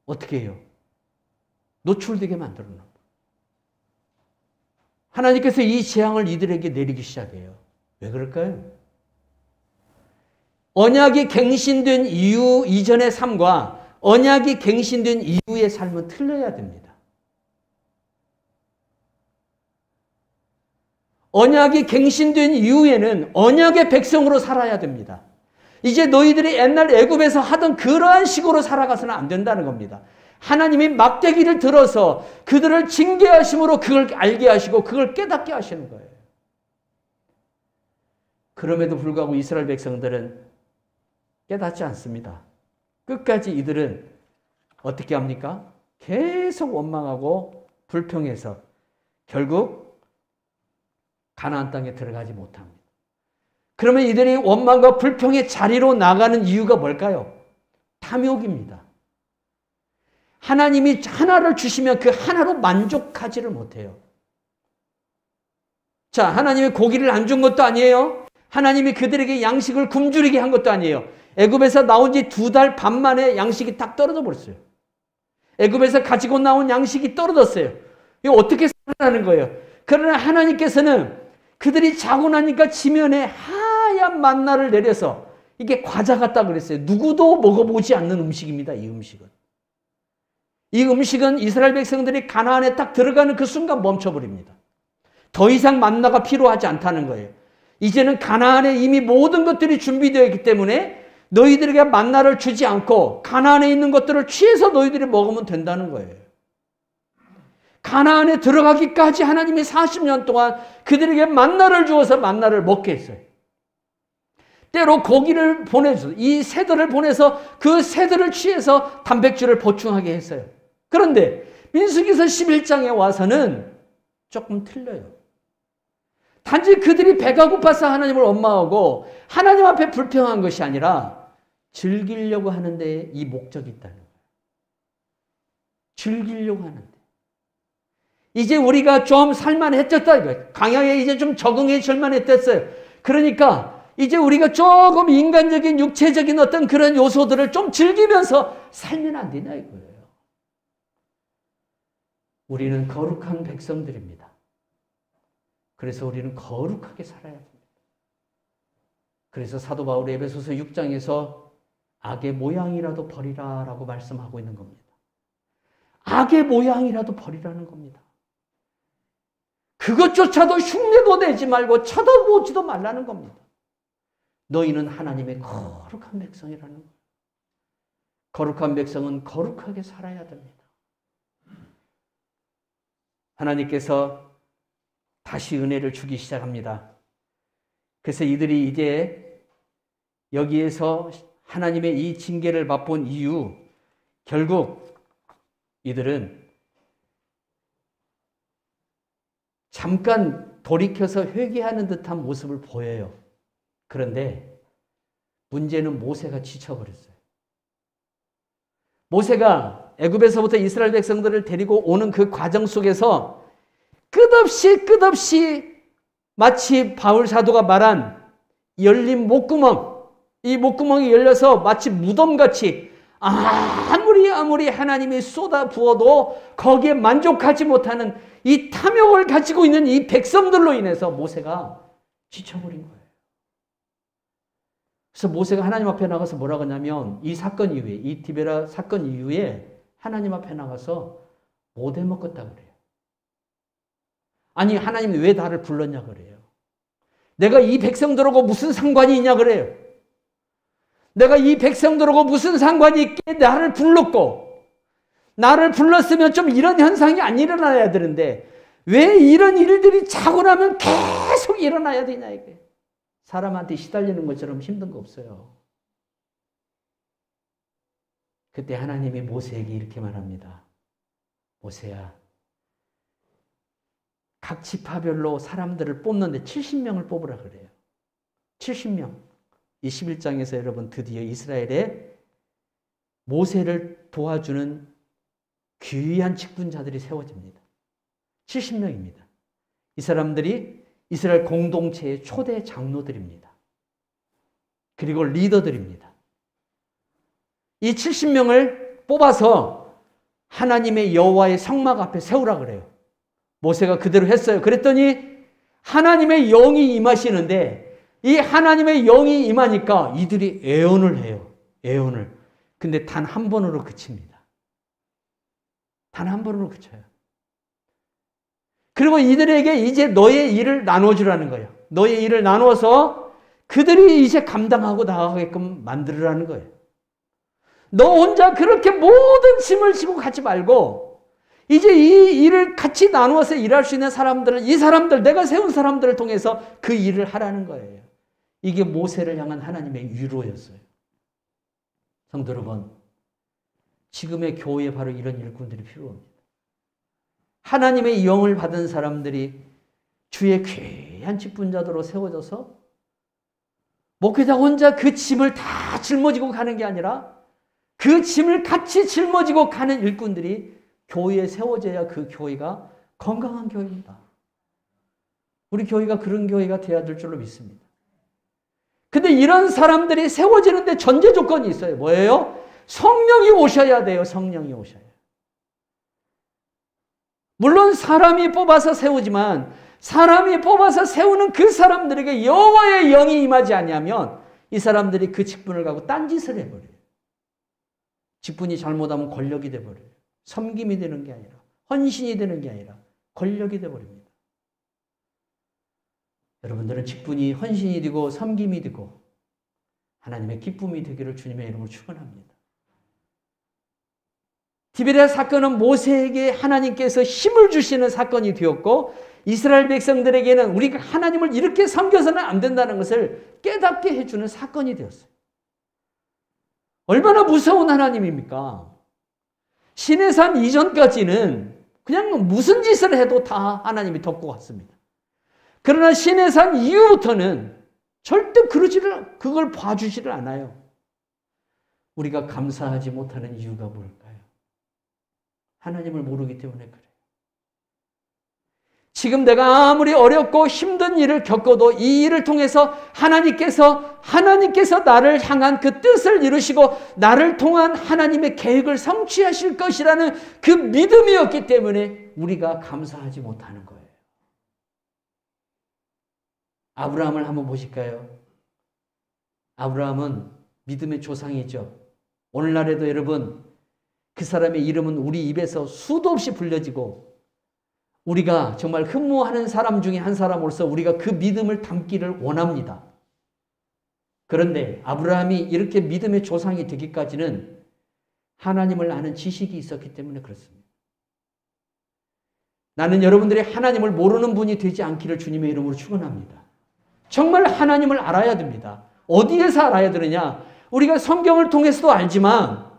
어떻게 해요? 노출되게 만들어놔요. 하나님께서 이 재앙을 이들에게 내리기 시작해요. 왜 그럴까요? 언약이 갱신된 이후 이전의 삶과 언약이 갱신된 이후의 삶은 틀려야 됩니다. 언약이 갱신된 이후에는 언약의 백성으로 살아야 됩니다. 이제 너희들이 옛날 애굽에서 하던 그러한 식으로 살아가서는 안 된다는 겁니다. 하나님이 막대기를 들어서 그들을 징계하심으로 그걸 알게 하시고 그걸 깨닫게 하시는 거예요. 그럼에도 불구하고 이스라엘 백성들은 깨닫지 않습니다. 끝까지 이들은 어떻게 합니까? 계속 원망하고 불평해서 결국 가나안 땅에 들어가지 못합니다. 그러면 이들이 원망과 불평의 자리로 나가는 이유가 뭘까요? 탐욕입니다. 하나님이 하나를 주시면 그 하나로 만족하지를 못해요. 자, 하나님이 고기를 안 준 것도 아니에요. 하나님이 그들에게 양식을 굶주리게 한 것도 아니에요. 애굽에서 나온 지 2달 반 만에 양식이 딱 떨어져 버렸어요. 애굽에서 가지고 나온 양식이 떨어졌어요. 이거 어떻게 살아나는 거예요? 그러나 하나님께서는 그들이 자고 나니까 지면에 하얀 만나를 내려서 이게 과자 같다 그랬어요. 누구도 먹어보지 않는 음식입니다. 이 음식은. 이 음식은 이스라엘 백성들이 가나안에 딱 들어가는 그 순간 멈춰버립니다. 더 이상 만나가 필요하지 않다는 거예요. 이제는 가나안에 이미 모든 것들이 준비되어 있기 때문에 너희들에게 만나를 주지 않고 가나안에 있는 것들을 취해서 너희들이 먹으면 된다는 거예요. 가나안에 들어가기까지 하나님이 40년 동안 그들에게 만나를 주어서 만나를 먹게 했어요. 때로 고기를 보내서 이 새들을 보내서 그 새들을 취해서 단백질을 보충하게 했어요. 그런데 민수기서 11장에 와서는 조금 틀려요. 단지 그들이 배가 고파서 하나님을 원망하고 하나님 앞에 불평한 것이 아니라 즐기려고 하는데 이 목적이 있다는 거예요. 즐기려고 하는데. 이제 우리가 좀 살만해졌다 이거예요. 강야에 이제 좀 적응해 줄만해졌어요. 그러니까 이제 우리가 조금 인간적인 육체적인 어떤 그런 요소들을 좀 즐기면서 살면 안 되냐 이거예요. 우리는 거룩한 백성들입니다. 그래서 우리는 거룩하게 살아야 됩니다. 그래서 사도 바울이 에베소서 6장에서 악의 모양이라도 버리라라고 말씀하고 있는 겁니다. 악의 모양이라도 버리라는 겁니다. 그것조차도 흉내도 내지 말고 쳐다보지도 말라는 겁니다. 너희는 하나님의 거룩한 백성이라는 거예요. 거룩한 백성은 거룩하게 살아야 됩니다. 하나님께서 다시 은혜를 주기 시작합니다. 그래서 이들이 이제 여기에서 하나님의 이 징계를 맛본 이유, 결국 이들은 잠깐 돌이켜서 회개하는 듯한 모습을 보여요. 그런데 문제는 모세가 지쳐버렸어요. 모세가 애굽에서부터 이스라엘 백성들을 데리고 오는 그 과정 속에서 끝없이 마치 바울 사도가 말한 열린 목구멍, 이 목구멍이 열려서 마치 무덤같이 아무리 하나님이 쏟아 부어도 거기에 만족하지 못하는 이 탐욕을 가지고 있는 이 백성들로 인해서 모세가 지쳐버린 거예요. 그래서 모세가 하나님 앞에 나가서 뭐라고 하냐면 이 사건 이후에, 이 디베라 사건 이후에 하나님 앞에 나가서 못 해먹었다 그래요. 아니 하나님이 왜 나를 불렀냐 그래요. 내가 이 백성들하고 무슨 상관이 있냐 그래요. 내가 이 백성들하고 무슨 상관이 있게 나를 불렀고 나를 불렀으면 좀 이런 현상이 안 일어나야 되는데 왜 이런 일들이 자고 나면 계속 일어나야 되냐 이게. 사람한테 시달리는 것처럼 힘든 거 없어요. 그때 하나님이 모세에게 이렇게 말합니다. 모세야, 각 지파별로 사람들을 뽑는데 70명을 뽑으라 그래요. 70명. 이 11장에서 여러분 드디어 이스라엘에 모세를 도와주는 귀한 직분자들이 세워집니다. 70명입니다. 이 사람들이 이스라엘 공동체의 초대 장로들입니다. 그리고 리더들입니다. 이 70명을 뽑아서 하나님의 여호와의 성막 앞에 세우라 그래요. 모세가 그대로 했어요. 그랬더니 하나님의 영이 임하시는데 이 하나님의 영이 임하니까 이들이 애언을 해요. 애언을. 근데 단 한 번으로 그칩니다. 단 한 번으로 그쳐요. 그리고 이들에게 이제 너의 일을 나눠주라는 거예요. 너의 일을 나눠서 그들이 이제 감당하고 나가게끔 만들으라는 거예요. 너 혼자 그렇게 모든 짐을 지고 가지 말고 이제 이 일을 같이 나누어서 일할 수 있는 사람들은 이 사람들, 내가 세운 사람들을 통해서 그 일을 하라는 거예요. 이게 모세를 향한 하나님의 위로였어요. 성도 여러분, 지금의 교회에 바로 이런 일꾼들이 필요합니다. 하나님의 영을 받은 사람들이 주의 귀한 직분자들로 세워져서 목회자 혼자 그 짐을 다 짊어지고 가는 게 아니라 그 짐을 같이 짊어지고 가는 일꾼들이 교회에 세워져야 그 교회가 건강한 교회입니다. 우리 교회가 그런 교회가 되어야 될 줄로 믿습니다. 근데 이런 사람들이 세워지는데 전제 조건이 있어요. 뭐예요? 성령이 오셔야 돼요. 성령이 오셔야. 물론 사람이 뽑아서 세우지만 사람이 뽑아서 세우는 그 사람들에게 여호와의 영이 임하지 아니하면 이 사람들이 그 직분을 가고 딴짓을 해버려요. 직분이 잘못하면 권력이 돼버려요. 섬김이 되는 게 아니라 헌신이 되는 게 아니라 권력이 돼버립니다. 여러분들은 직분이 헌신이 되고 섬김이 되고 하나님의 기쁨이 되기를 주님의 이름으로 축원합니다. 디베랴 사건은 모세에게 하나님께서 힘을 주시는 사건이 되었고 이스라엘 백성들에게는 우리가 하나님을 이렇게 섬겨서는 안 된다는 것을 깨닫게 해주는 사건이 되었어요. 얼마나 무서운 하나님입니까? 시내산 이전까지는 그냥 무슨 짓을 해도 다 하나님이 덮고 갔습니다. 그러나 시내산 이후부터는 절대 그걸 봐주지를 않아요. 우리가 감사하지 못하는 이유가 뭘까요? 하나님을 모르기 때문에 그래요. 지금 내가 아무리 어렵고 힘든 일을 겪어도 이 일을 통해서 하나님께서 나를 향한 그 뜻을 이루시고 나를 통한 하나님의 계획을 성취하실 것이라는 그 믿음이었기 때문에 우리가 감사하지 못하는 거예요. 아브라함을 한번 보실까요? 아브라함은 믿음의 조상이죠. 오늘날에도 여러분 그 사람의 이름은 우리 입에서 수도 없이 불려지고 우리가 정말 흠모하는 사람 중에 한 사람으로서 우리가 그 믿음을 담기를 원합니다. 그런데 아브라함이 이렇게 믿음의 조상이 되기까지는 하나님을 아는 지식이 있었기 때문에 그렇습니다. 나는 여러분들이 하나님을 모르는 분이 되지 않기를 주님의 이름으로 축원합니다. 정말 하나님을 알아야 됩니다. 어디에서 알아야 되느냐? 우리가 성경을 통해서도 알지만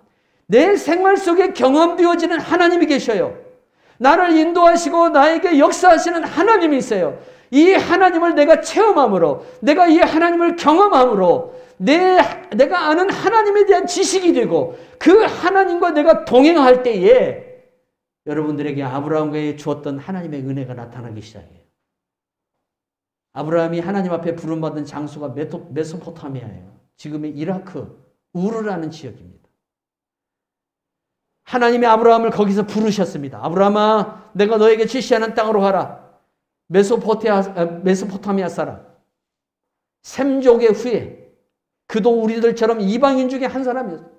내 생활 속에 경험되어지는 하나님이 계셔요. 나를 인도하시고 나에게 역사하시는 하나님이 있어요. 이 하나님을 내가 체험함으로, 내가 이 하나님을 경험함으로 내가 아는 하나님에 대한 지식이 되고 그 하나님과 내가 동행할 때에 여러분들에게 아브라함에게 주었던 하나님의 은혜가 나타나기 시작해요. 아브라함이 하나님 앞에 부름받은 장소가 메소포타미아예요. 지금의 이라크, 우르라는 지역입니다. 하나님이 아브라함을 거기서 부르셨습니다. 아브라함아, 내가 너에게 지시하는 땅으로 가라. 메소포타미아 사람. 셈족의 후에 그도 우리들처럼 이방인 중에 한 사람이었어요.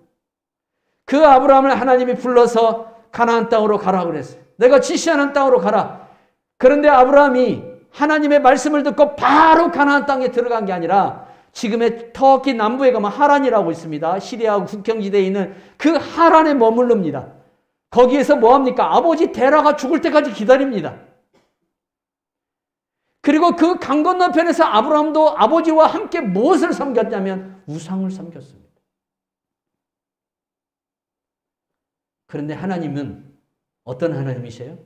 그 아브라함을 하나님이 불러서 가나안 땅으로 가라고 그랬어요. 내가 지시하는 땅으로 가라. 그런데 아브라함이 하나님의 말씀을 듣고 바로 가나안 땅에 들어간 게 아니라 지금의 터키 남부에 가면 하란이라고 있습니다. 시리아하고 국경지대에 있는 그 하란에 머무릅니다. 거기에서 뭐합니까? 아버지 데라가 죽을 때까지 기다립니다. 그리고 그 강 건너편에서 아브라함도 아버지와 함께 무엇을 섬겼냐면 우상을 섬겼습니다. 그런데 하나님은 어떤 하나님이세요?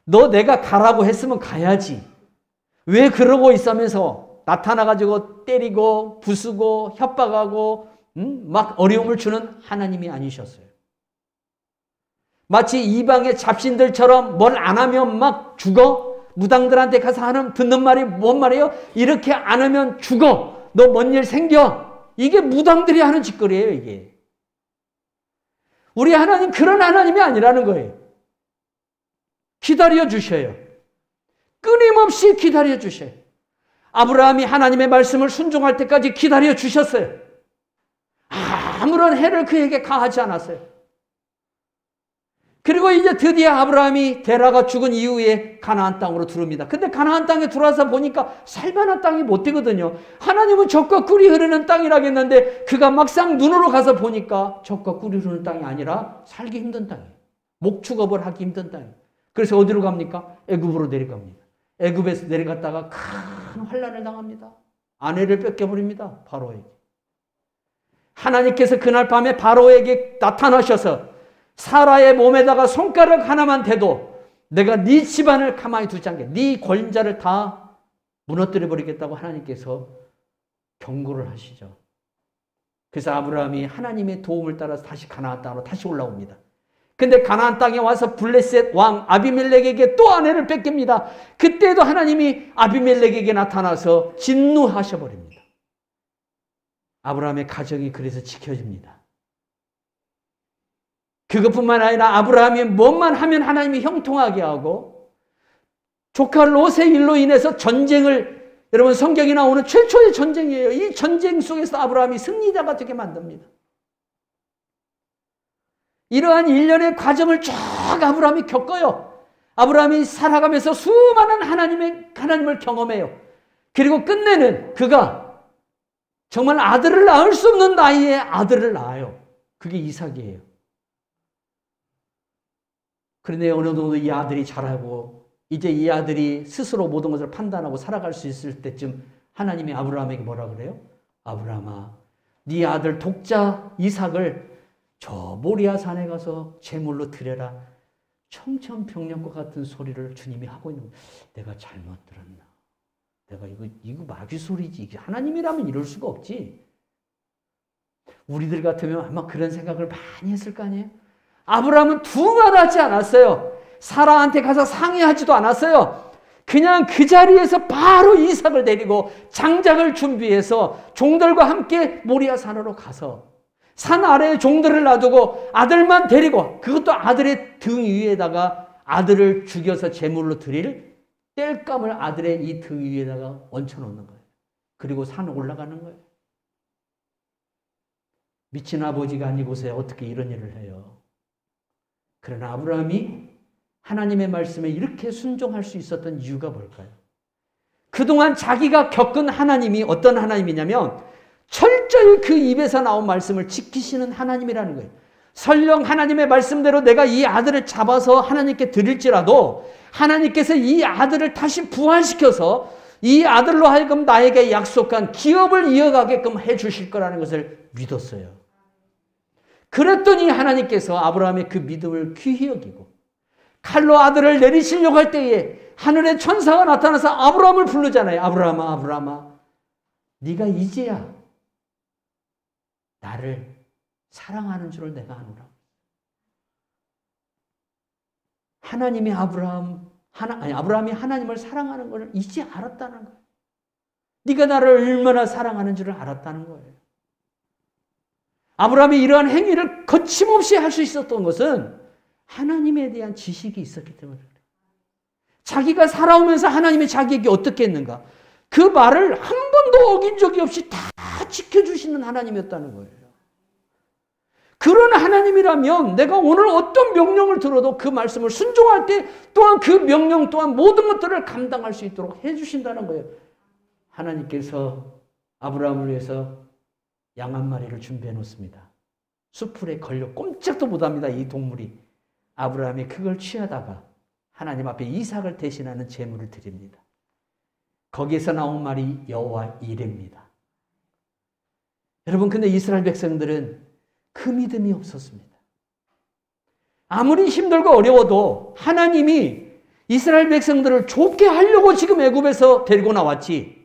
너 내가 가라고 했으면 가야지. 왜 그러고 있으면서 나타나가지고 때리고 부수고 협박하고 막 어려움을 주는 하나님이 아니셨어요. 마치 이방의 잡신들처럼 뭘 안 하면 막 죽어? 무당들한테 가서 하는 듣는 말이 뭔 말이에요? 이렇게 안 하면 죽어. 너 뭔 일 생겨. 이게 무당들이 하는 짓거리예요, 이게. 우리 하나님 그런 하나님이 아니라는 거예요. 기다려 주셔요. 끊임없이 기다려 주셔요. 아브라함이 하나님의 말씀을 순종할 때까지 기다려 주셨어요. 아무런 해를 그에게 가하지 않았어요. 그리고 이제 드디어 아브라함이 데라가 죽은 이후에 가나안 땅으로 들어옵니다. 근데 가나안 땅에 들어와서 보니까 살만한 땅이 못 되거든요. 하나님은 젖과 꿀이 흐르는 땅이라겠는데 그가 막상 눈으로 가서 보니까 젖과 꿀이 흐르는 땅이 아니라 살기 힘든 땅이에요. 목축업을 하기 힘든 땅이에요. 그래서 어디로 갑니까? 애굽으로 내려갑니다. 애굽에서 내려갔다가 큰 환난을 당합니다. 아내를 뺏겨버립니다. 바로에게. 하나님께서 그날 밤에 바로에게 나타나셔서 사라의 몸에다가 손가락 하나만 대도 내가 네 집안을 가만히 두지 않게 네 권자를 다 무너뜨려 버리겠다고 하나님께서 경고를 하시죠. 그래서 아브라함이 하나님의 도움을 따라서 다시 가나안 땅으로 다시 올라옵니다. 근데 가나안 땅에 와서 블레셋 왕 아비멜렉에게 또 아내를 뺏깁니다. 그때도 하나님이 아비멜렉에게 나타나서 진노하셔버립니다. 아브라함의 가정이 그래서 지켜집니다. 그것뿐만 아니라 아브라함이 뭐만 하면 하나님이 형통하게 하고 조카 롯의 일로 인해서 전쟁을, 여러분 성경에 나오는 최초의 전쟁이에요. 이 전쟁 속에서 아브라함이 승리자가 되게 만듭니다. 이러한 일련의 과정을 쭉 아브라함이 겪어요. 아브라함이 살아가면서 수많은 하나님을 경험해요. 그리고 끝내는 그가 정말 아들을 낳을 수 없는 나이에 아들을 낳아요. 그게 이삭이에요. 그런데 어느 정도 이 아들이 자라고 이제 이 아들이 스스로 모든 것을 판단하고 살아갈 수 있을 때쯤 하나님이 아브라함에게 뭐라 그래요? 아브라함아, 네 아들 독자 이삭을 저 모리아 산에 가서 제물로 드려라. 청천벽력과 같은 소리를 주님이 하고 있는 거예요. 내가 잘못 들었나? 내가 이거 마귀 소리지. 하나님이라면 이럴 수가 없지. 우리들 같으면 아마 그런 생각을 많이 했을 거 아니에요? 아브라함은 두말하지 않았어요. 사라한테 가서 상의하지도 않았어요. 그냥 그 자리에서 바로 이삭을 데리고 장작을 준비해서 종들과 함께 모리아 산으로 가서 산 아래에 종들을 놔두고 아들만 데리고, 그것도 아들의 등 위에다가 아들을 죽여서 제물로 드릴 땔감을 아들의 이 등 위에다가 얹혀놓는 거예요. 그리고 산 올라가는 거예요. 미친 아버지가 아니고서야 어떻게 이런 일을 해요. 그러나 아브라함이 하나님의 말씀에 이렇게 순종할 수 있었던 이유가 뭘까요? 그동안 자기가 겪은 하나님이 어떤 하나님이냐면 철저히 그 입에서 나온 말씀을 지키시는 하나님이라는 거예요. 설령 하나님의 말씀대로 내가 이 아들을 잡아서 하나님께 드릴지라도 하나님께서 이 아들을 다시 부활시켜서 이 아들로 하여금 나에게 약속한 기업을 이어가게끔 해 주실 거라는 것을 믿었어요. 그랬더니 하나님께서 아브라함의 그 믿음을 귀히 여기고 칼로 아들을 내리시려고 할 때에 하늘의 천사가 나타나서 아브라함을 부르잖아요. 아브라함아, 아브라함아, 네가 이제야 나를 사랑하는 줄을 내가 아노라. 하나님이 아브라함이 하나님을 사랑하는 것을 이제 알았다는 거예요. 네가 나를 얼마나 사랑하는 줄을 알았다는 거예요. 아브라함이 이러한 행위를 거침없이 할 수 있었던 것은 하나님에 대한 지식이 있었기 때문에 그래요. 자기가 살아오면서 하나님이 자기에게 어떻게 했는가, 그 말을 한 번도 어긴 적이 없이 다 지켜주시는 하나님이었다는 거예요. 그런 하나님이라면 내가 오늘 어떤 명령을 들어도 그 말씀을 순종할 때 또한 그 명령 또한 모든 것들을 감당할 수 있도록 해주신다는 거예요. 하나님께서 아브라함을 위해서 양 한 마리를 준비해 놓습니다. 수풀에 걸려 꼼짝도 못합니다. 이 동물이. 아브라함이 그걸 취하다가 하나님 앞에 이삭을 대신하는 제물을 드립니다. 거기에서 나온 말이 여호와 이레입니다. 여러분, 근데 이스라엘 백성들은 그 믿음이 없었습니다. 아무리 힘들고 어려워도 하나님이 이스라엘 백성들을 좋게 하려고 지금 애굽에서 데리고 나왔지,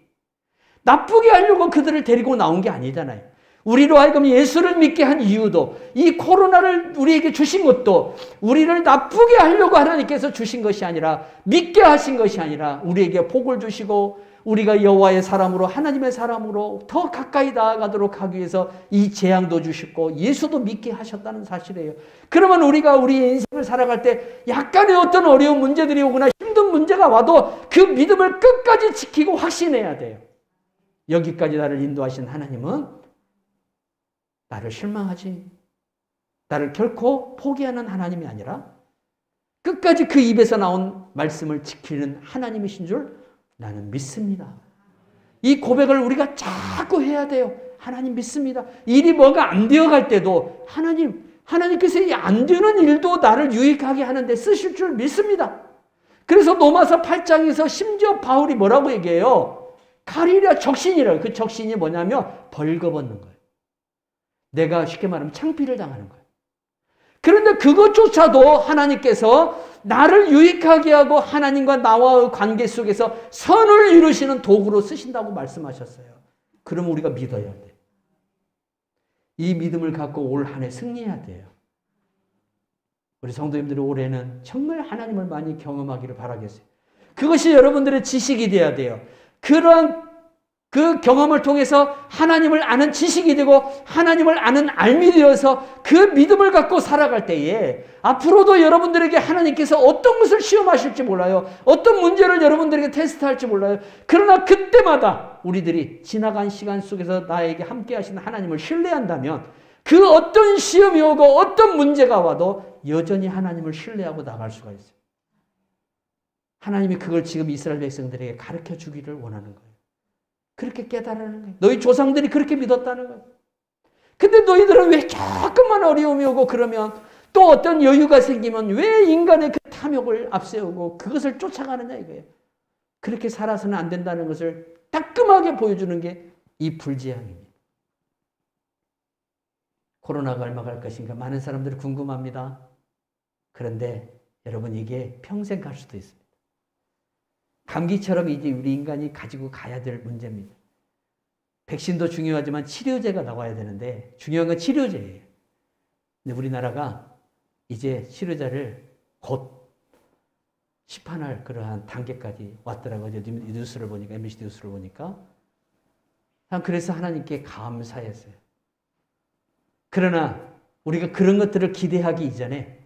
나쁘게 하려고 그들을 데리고 나온 게 아니잖아요. 우리로 하여금 예수를 믿게 한 이유도, 이 코로나를 우리에게 주신 것도 우리를 나쁘게 하려고 하나님께서 주신 것이 아니라, 믿게 하신 것이 아니라 우리에게 복을 주시고 우리가 여호와의 사람으로, 하나님의 사람으로 더 가까이 나아가도록 하기 위해서 이 재앙도 주셨고 예수도 믿게 하셨다는 사실이에요. 그러면 우리가 우리의 인생을 살아갈 때 약간의 어떤 어려운 문제들이 오거나 힘든 문제가 와도 그 믿음을 끝까지 지키고 확신해야 돼요. 여기까지 나를 인도하신 하나님은 나를 실망하지, 나를 결코 포기하는 하나님이 아니라 끝까지 그 입에서 나온 말씀을 지키는 하나님이신 줄 나는 믿습니다. 이 고백을 우리가 자꾸 해야 돼요. 하나님 믿습니다. 일이 뭐가 안 되어갈 때도 하나님께서 이 안 되는 일도 나를 유익하게 하는데 쓰실 줄 믿습니다. 그래서 로마서 8장에서 심지어 바울이 뭐라고 얘기해요? 칼이라 적신이라. 그 적신이 뭐냐면 벌거벗는 거예요. 내가 쉽게 말하면 창피를 당하는 거예요. 그런데 그것조차도 하나님께서 나를 유익하게 하고 하나님과 나와의 관계 속에서 선을 이루시는 도구로 쓰신다고 말씀하셨어요. 그럼 우리가 믿어야 돼요. 이 믿음을 갖고 올 한 해 승리해야 돼요. 우리 성도님들이 올해는 정말 하나님을 많이 경험하기를 바라겠어요. 그것이 여러분들의 지식이 돼야 돼요. 그러한 그 경험을 통해서 하나님을 아는 지식이 되고 하나님을 아는 알미 되어서 그 믿음을 갖고 살아갈 때에 앞으로도 여러분들에게 하나님께서 어떤 것을 시험하실지 몰라요. 어떤 문제를 여러분들에게 테스트할지 몰라요. 그러나 그때마다 우리들이 지나간 시간 속에서 나에게 함께 하시는 하나님을 신뢰한다면 그 어떤 시험이 오고 어떤 문제가 와도 여전히 하나님을 신뢰하고 나갈 수가 있어요. 하나님이 그걸 지금 이스라엘 백성들에게 가르쳐 주기를 원하는 거예요. 그렇게 깨달으는 거예요. 너희 조상들이 그렇게 믿었다는 거예요. 근데 너희들은 왜 조금만 어려움이 오고 그러면 또 어떤 여유가 생기면 왜 인간의 그 탐욕을 앞세우고 그것을 쫓아가느냐 이거예요. 그렇게 살아서는 안 된다는 것을 따끔하게 보여주는 게 이 불지향입니다. 코로나가 얼마 갈 것인가 많은 사람들이 궁금합니다. 그런데 여러분 이게 평생 갈 수도 있습니다. 감기처럼 이제 우리 인간이 가지고 가야 될 문제입니다. 백신도 중요하지만 치료제가 나와야 되는데 중요한 건 치료제예요. 근데 우리나라가 이제 치료제를 곧 시판할 그러한 단계까지 왔더라고요. 뉴스를 보니까, MBC 뉴스를 보니까. 그래서 하나님께 감사했어요. 그러나 우리가 그런 것들을 기대하기 이전에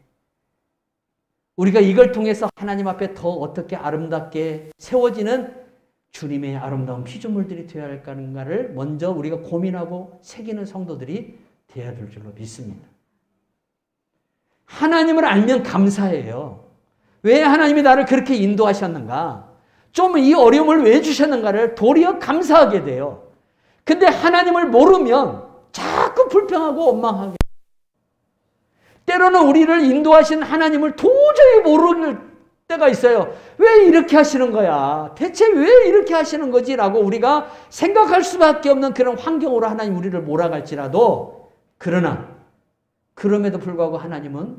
우리가 이걸 통해서 하나님 앞에 더 어떻게 아름답게 세워지는 주님의 아름다운 피조물들이 되어야 할까를 먼저 우리가 고민하고 새기는 성도들이 되어야 될 줄로 믿습니다. 하나님을 알면 감사해요. 왜 하나님이 나를 그렇게 인도하셨는가? 좀 이 어려움을 왜 주셨는가를 도리어 감사하게 돼요. 근데 하나님을 모르면 자꾸 불평하고 원망하게. 때로는 우리를 인도하신 하나님을 도저히 모를 때가 있어요. 왜 이렇게 하시는 거야? 대체 왜 이렇게 하시는 거지? 라고 우리가 생각할 수밖에 없는 그런 환경으로 하나님 우리를 몰아갈지라도 그러나 그럼에도 불구하고 하나님은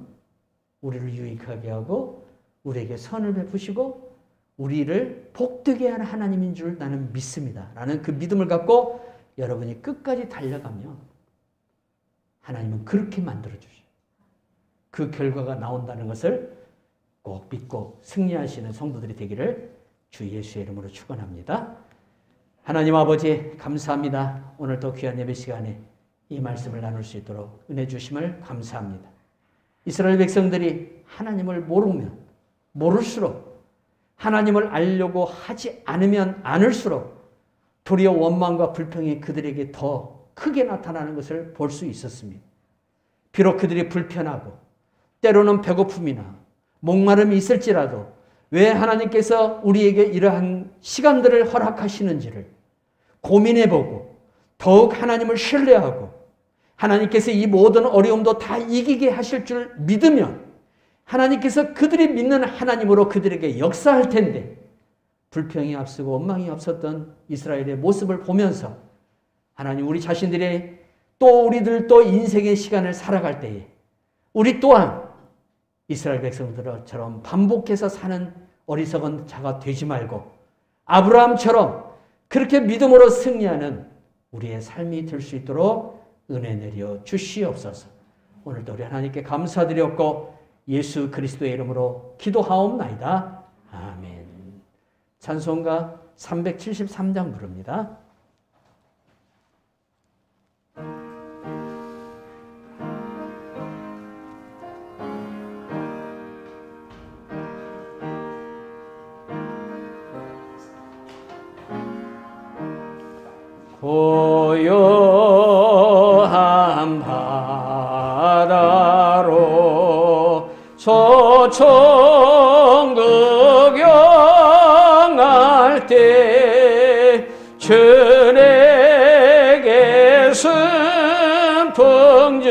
우리를 유익하게 하고 우리에게 선을 베푸시고 우리를 복되게 하는 하나님인 줄 나는 믿습니다. 라는 그 믿음을 갖고 여러분이 끝까지 달려가면 하나님은 그렇게 만들어주셔요. 그 결과가 나온다는 것을 꼭 믿고 승리하시는 성도들이 되기를 주 예수의 이름으로 축원합니다. 하나님 아버지 감사합니다. 오늘도 귀한 예배 시간에 이 말씀을 나눌 수 있도록 은혜 주심을 감사합니다. 이스라엘 백성들이 하나님을 모르면 모를수록 하나님을 알려고 하지 않으면 않을수록 도리어 원망과 불평이 그들에게 더 크게 나타나는 것을 볼 수 있었습니다. 비록 그들이 불편하고 때로는 배고픔이나 목마름이 있을지라도 왜 하나님께서 우리에게 이러한 시간들을 허락하시는지를 고민해보고 더욱 하나님을 신뢰하고 하나님께서 이 모든 어려움도 다 이기게 하실 줄 믿으면 하나님께서 그들이 믿는 하나님으로 그들에게 역사할 텐데 불평이 앞서고 원망이 앞섰던 이스라엘의 모습을 보면서 하나님 우리 자신들의 또 우리들도 인생의 시간을 살아갈 때에 우리 또한 이스라엘 백성들처럼 반복해서 사는 어리석은 자가 되지 말고 아브라함처럼 그렇게 믿음으로 승리하는 우리의 삶이 될 수 있도록 은혜 내려 주시옵소서. 오늘도 우리 하나님께 감사드렸고 예수 그리스도의 이름으로 기도하옵나이다. 아멘. 찬송가 373장 부릅니다. 고요한 바다로 소총극영할 때 주에게 순풍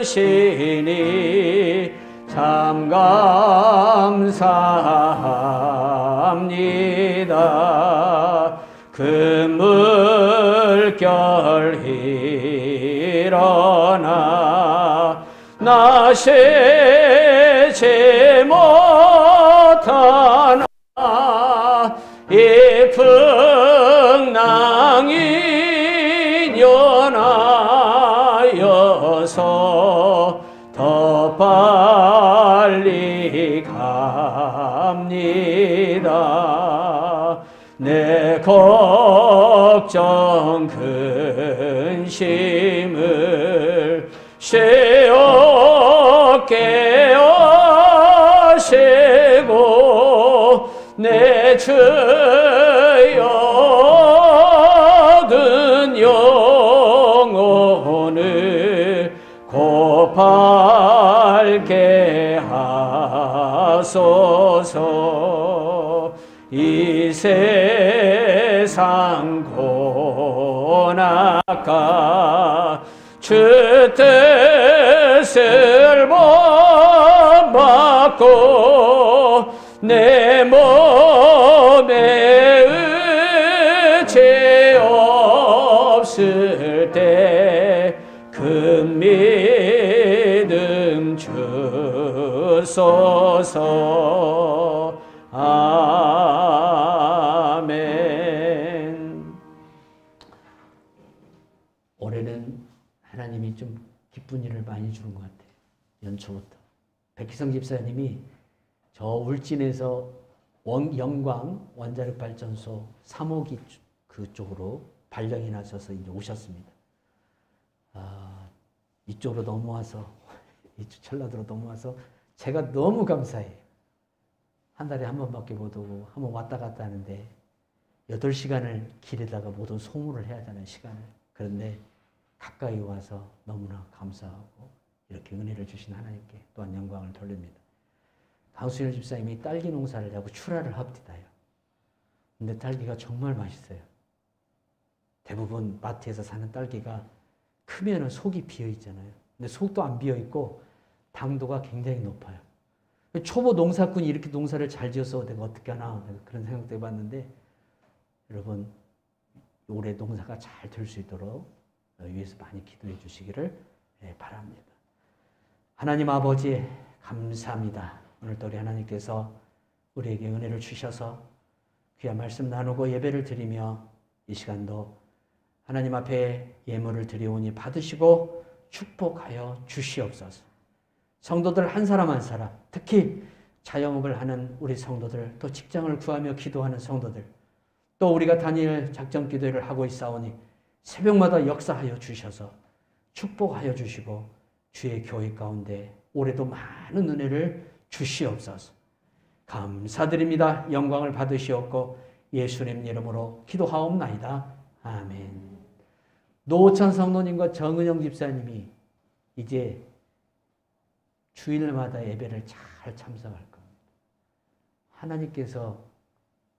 주시니 참 감사합니다. 그 물결 일어나 나 세지 못하나 이 풍랑이 연하여서 더 빨리 갑니다. 내 걱정 근심을 쉬었게 하시고 내 죄어든 영혼을 고팔게 하소서. 이 세상 고난가 주 뜻을 못 받고 내 몸에 의지 없을 때 그 믿음 주소서. 아멘. 올해는 하나님이 좀 기쁜 일을 많이 주는 것 같아요. 연초부터 백희성 집사님이 저 울진에서 영광 원자력 발전소 3호기 그쪽으로 발령이 나셔서 이제 오셨습니다. 이쪽으로 넘어와서 이쪽 전라도로 넘어와서 제가 너무 감사해요. 한 달에 한 번밖에 못 오고 한 번 왔다 갔다 하는데 8시간을 길에다가 모든 소모를 해야 하잖아요, 시간을. 그런데 가까이 와서 너무나 감사하고 이렇게 은혜를 주신 하나님께 또한 영광을 돌립니다. 강수일 집사님이 딸기 농사를 하고 출하를 합디다요. 근데 딸기가 정말 맛있어요. 대부분 마트에서 사는 딸기가 크면은 속이 비어 있잖아요. 근데 속도 안 비어 있고 당도가 굉장히 높아요. 초보 농사꾼이 이렇게 농사를 잘 지어서 내가 어떻게 하나 그런 생각도 해봤는데, 여러분 올해 농사가 잘 될 수 있도록 위해서 많이 기도해 주시기를 바랍니다. 하나님 아버지 감사합니다. 오늘도 우리 하나님께서 우리에게 은혜를 주셔서 귀한 말씀 나누고 예배를 드리며 이 시간도 하나님 앞에 예물을 드리오니 받으시고 축복하여 주시옵소서. 성도들 한 사람 한 사람, 특히 자영업을 하는 우리 성도들, 또 직장을 구하며 기도하는 성도들, 또 우리가 다니엘 작전 기도회를 하고 있사오니 새벽마다 역사하여 주셔서 축복하여 주시고 주의 교회 가운데 올해도 많은 은혜를 주시옵소서. 감사드립니다. 영광을 받으시옵고 예수님 이름으로 기도하옵나이다. 아멘. 노찬 성도님과 정은영 집사님이 이제 주일마다 예배를 잘 참석할 겁니다. 하나님께서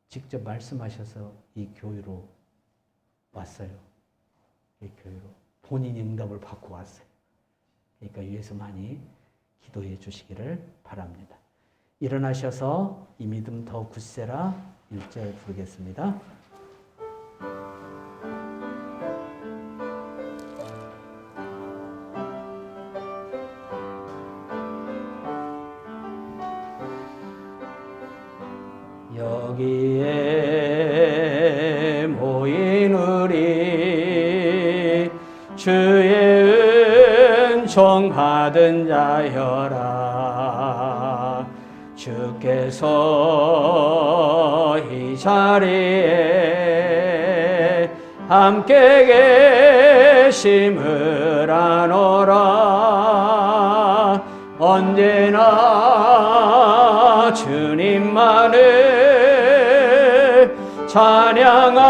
직접 말씀하셔서 이 교회로 왔어요. 이 교회로 본인이 응답을 받고 왔어요. 그러니까 위에서 많이 기도해 주시기를 바랍니다. 일어나셔서 이 믿음 더 굳세라 1절 부르겠습니다. 여기에 모인 우리 주의 은총 받은 자여라. 주께서 이 자리에 함께 계심을 아노라. 언제나 주님만을 찬양하며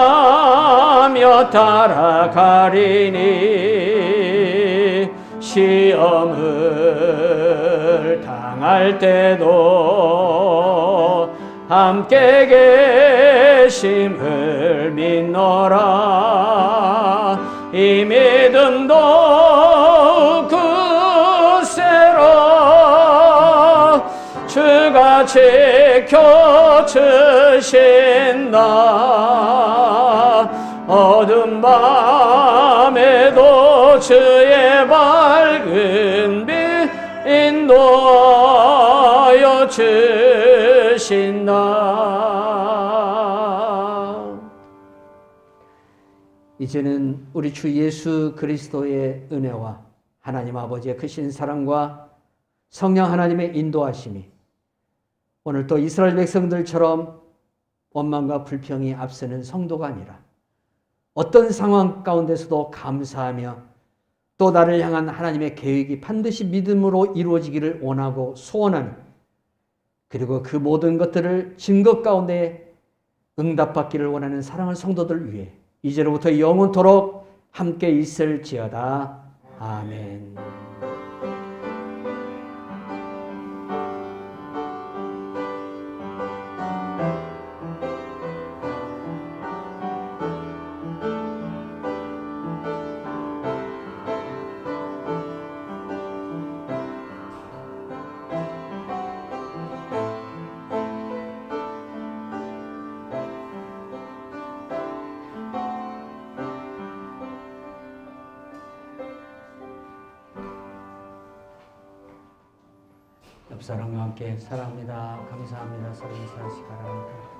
따라가리니 시험을 당할 때도 함께 계심을 믿노라. 이 믿음도 굳세라. 주가 지켜주신다. 어둠 밤에도 주의 밝은 빛 인도하여 주신다. 이제는 우리 주 예수 그리스도의 은혜와 하나님 아버지의 크신 사랑과 성령 하나님의 인도하심이 오늘 또 이스라엘 백성들처럼 원망과 불평이 앞서는 성도가 아니라 어떤 상황 가운데서도 감사하며 또 나를 향한 하나님의 계획이 반드시 믿음으로 이루어지기를 원하고 소원하는, 그리고 그 모든 것들을 증거 가운데 응답받기를 원하는 사랑하는 성도들 위해 이제로부터 영원토록 함께 있을지어다. 아멘. 집사람과 함께 사랑합니다. 감사합니다. 서로 인사하시기 바랍니다.